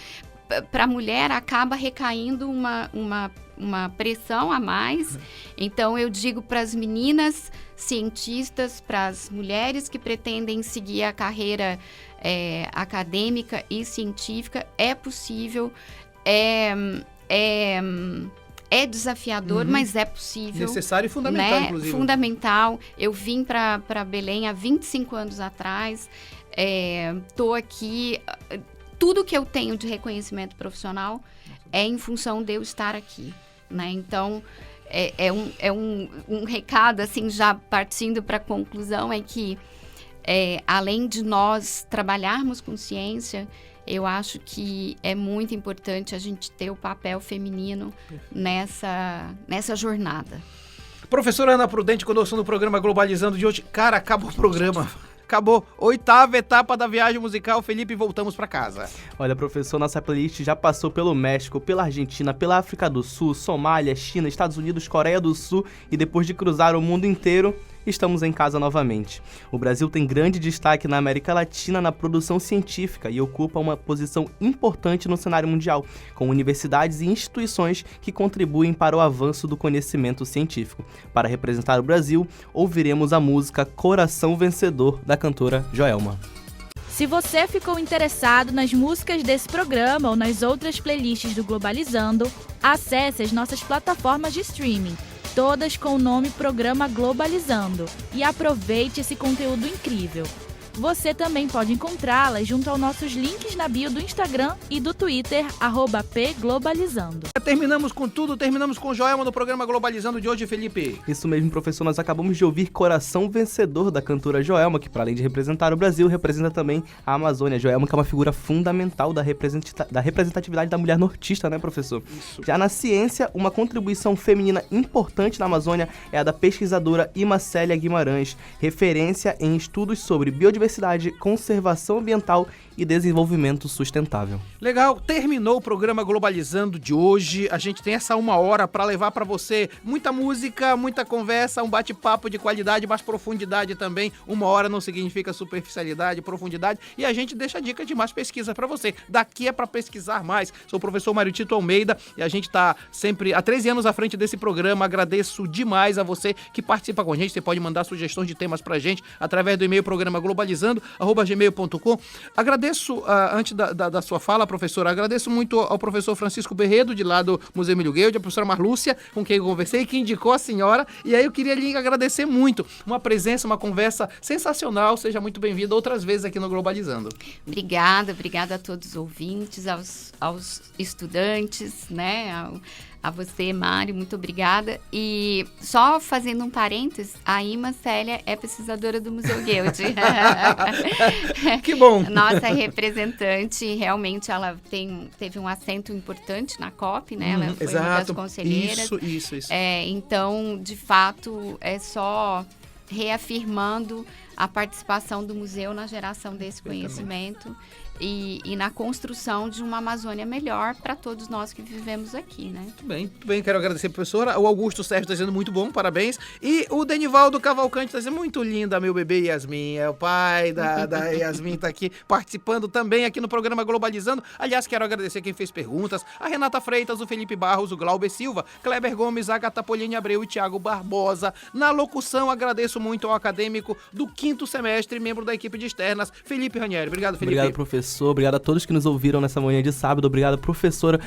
para a mulher, acaba recaindo uma uma pressão a mais. Então, eu digo para as meninas cientistas, para as mulheres que pretendem seguir a carreira acadêmica e científica, é possível, é desafiador, mas é possível. Necessário e fundamental, né? Inclusive. Fundamental. Eu vim para Belém há 25 anos atrás. Estou aqui. Tudo que eu tenho de reconhecimento profissional é em função de eu estar aqui, né? Então, um recado, assim, já partindo para a conclusão, é que, além de nós trabalharmos com ciência, eu acho que é muito importante a gente ter o papel feminino nessa jornada. Professora Ana Prudente, conosco no programa Globalizando de hoje. Cara, acabou o programa. Acabou. 8ª etapa da viagem musical. Felipe, voltamos para casa. Olha, professor, nossa playlist já passou pelo México, pela Argentina, pela África do Sul, Somália, China, Estados Unidos, Coreia do Sul e depois de cruzar o mundo inteiro, estamos em casa novamente. O Brasil tem grande destaque na América Latina na produção científica e ocupa uma posição importante no cenário mundial, com universidades e instituições que contribuem para o avanço do conhecimento científico. Para representar o Brasil, ouviremos a música Coração Vencedor, da cantora Joelma. Se você ficou interessado nas músicas desse programa ou nas outras playlists do Globalizando, acesse as nossas plataformas de streaming, todas com o nome Programa Globalizando, e aproveite esse conteúdo incrível. Você também pode encontrá-las junto aos nossos links na bio do Instagram e do Twitter, @pglobalizando. Terminamos com tudo, terminamos com Joelma no programa Globalizando de hoje, Felipe. Isso mesmo, professor, nós acabamos de ouvir Coração Vencedor, da cantora Joelma, que para além de representar o Brasil, representa também a Amazônia. Joelma, que é uma figura fundamental da representatividade da mulher nortista, né, professor? Isso. Já na ciência, uma contribuição feminina importante na Amazônia é a da pesquisadora Imacélia Guimarães, referência em estudos sobre biodiversidade, conservação ambiental e desenvolvimento sustentável. Legal, terminou o programa Globalizando de hoje. A gente tem essa 1 hora para levar para você muita música, muita conversa, um bate-papo de qualidade, mas profundidade também. 1 hora não significa superficialidade, profundidade, e a gente deixa dica de mais pesquisa para você. Daqui é para pesquisar mais. Sou o professor Mário Tito Almeida e a gente tá sempre há 13 anos à frente desse programa. Agradeço demais a você que participa com a gente. Você pode mandar sugestões de temas pra gente através do e-mail programa globalizando@gmail.com. Agradeço, antes da sua fala, professora, agradeço muito ao professor Francisco Berredo, de lá do Museu Emílio Gueldi, a professora Marlúcia, com quem eu conversei, que indicou a senhora, e aí eu queria lhe agradecer muito. Uma presença, uma conversa sensacional. Seja muito bem-vinda outras vezes aqui no Globalizando. Obrigada a todos os ouvintes, aos estudantes, né, a você, Mário, muito obrigada. E só fazendo um parênteses, a Imacélia é pesquisadora do Museu Gueldi. Que bom! Nossa representante, realmente, ela teve um assento importante na COP, né? Ela foi uma das conselheiras. Isso. Então, de fato, é só reafirmando a participação do museu na geração desse conhecimento e na construção de uma Amazônia melhor para todos nós que vivemos aqui, né? Muito bem, quero agradecer a professora. O Augusto Sérgio está dizendo muito bom, parabéns. E o Denivaldo Cavalcante está dizendo muito linda, meu bebê Yasmin. É o pai da Yasmin, está aqui participando também aqui no programa Globalizando. Aliás, quero agradecer quem fez perguntas: a Renata Freitas, o Felipe Barros, o Glauber Silva, Kleber Gomes, a Agatha Poliane Abreu e Thiago Barbosa. Na locução, agradeço muito ao acadêmico do 5º semestre, membro da equipe de externas, Felipe Ranieri. Obrigado, Felipe. Obrigado, professor. Obrigado a todos que nos ouviram nessa manhã de sábado. Obrigado, professora,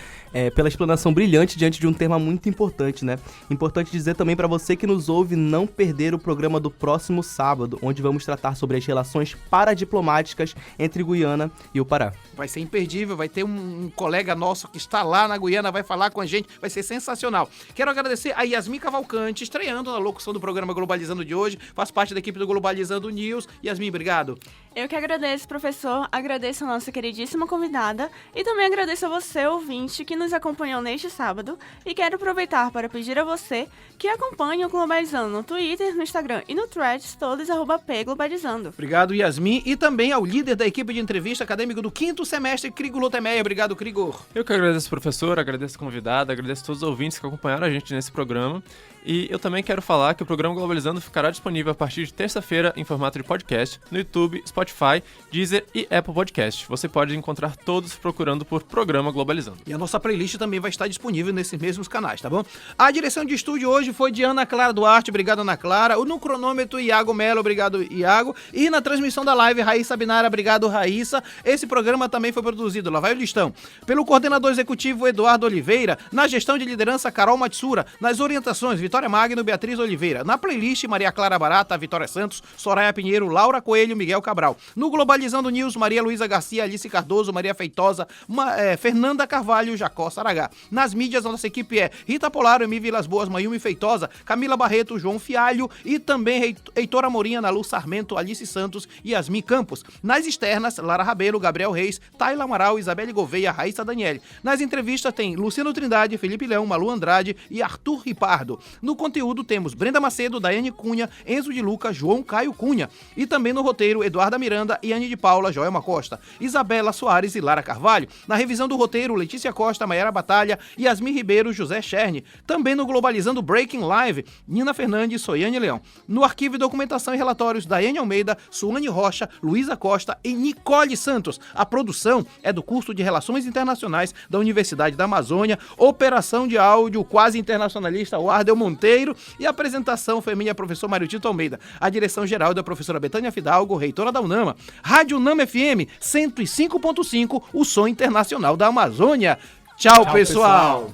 pela explanação brilhante diante de um tema muito importante, né? Importante dizer também para você que nos ouve não perder o programa do próximo sábado, onde vamos tratar sobre as relações paradiplomáticas entre Guiana e o Pará. Vai ser imperdível, vai ter um colega nosso que está lá na Guiana, vai falar com a gente, vai ser sensacional. Quero agradecer a Yasmin Cavalcante, estreando na locução do programa Globalizando de hoje, faz parte da equipe do Globalizando News. Yasmin, obrigado. Eu que agradeço, professor, agradeço a nossa queridíssima convidada e também agradeço a você, ouvinte, que nos acompanhou neste sábado, e quero aproveitar para pedir a você que acompanhe o Globalizando no Twitter, no Instagram e no Threads, todos @pglobalizando. Obrigado, Yasmin, e também ao líder da equipe de entrevista acadêmico do 5º semestre, Crigo Lotemeia. Obrigado, Crigo. Eu que agradeço, professor, agradeço a convidada, agradeço a todos os ouvintes que acompanharam a gente nesse programa. E eu também quero falar que o programa Globalizando ficará disponível a partir de terça-feira em formato de podcast no YouTube, Spotify, Deezer e Apple Podcast. Você pode encontrar todos procurando por Programa Globalizando. E a nossa playlist também vai estar disponível nesses mesmos canais, tá bom? A direção de estúdio hoje foi de Ana Clara Duarte, obrigado Ana Clara. No cronômetro, Iago Mello, obrigado Iago. E na transmissão da live, Raíssa Abinara, obrigado Raíssa. Esse programa também foi produzido, lá vai o listão, pelo coordenador executivo Eduardo Oliveira, na gestão de liderança Carol Matsura, nas orientações Vitória Magno, Beatriz Oliveira, na playlist Maria Clara Barata, Vitória Santos, Soraya Pinheiro, Laura Coelho, Miguel Cabral. No Globalizando News, Maria Luísa Garcia, Alice Cardoso, Maria Feitosa, Fernanda Carvalho, Jacó Saragá. Nas mídias, a nossa equipe é Rita Polaro, Emi Vilas Boas, Mayumi Feitosa, Camila Barreto, João Fialho e também Heitor Amorim, Ana Lu Sarmento, Alice Santos e Yasmin Campos. Nas externas, Lara Rabelo, Gabriel Reis, Taila Amaral, Isabelle Gouveia, Raíssa Daniele. Nas entrevistas tem Luciano Trindade, Felipe Leão, Malu Andrade e Arthur Ripardo. No conteúdo temos Brenda Macedo, Daiane Cunha, Enzo de Luca, João Caio Cunha. E também no roteiro, Eduarda Miranda, Iane de Paula, Joelma Costa, Isabela Soares e Lara Carvalho. Na revisão do roteiro, Letícia Costa, Maiara Batalha, Yasmin Ribeiro, José Cherne. Também no Globalizando Breaking Live, Nina Fernandes, Soiane Leão. No arquivo e documentação e relatórios, Daiane Almeida, Sulane Rocha, Luísa Costa e Nicole Santos. A produção é do curso de Relações Internacionais da Universidade da Amazônia, operação de áudio quase internacionalista Wardel Monteiro e a apresentação foi minha professor Mário Tito Almeida. A direção geral é da professora Betânia Fidalgo, reitora da UNAMA. Rádio UNAMA FM 105.5, o som internacional da Amazônia. Tchau, pessoal.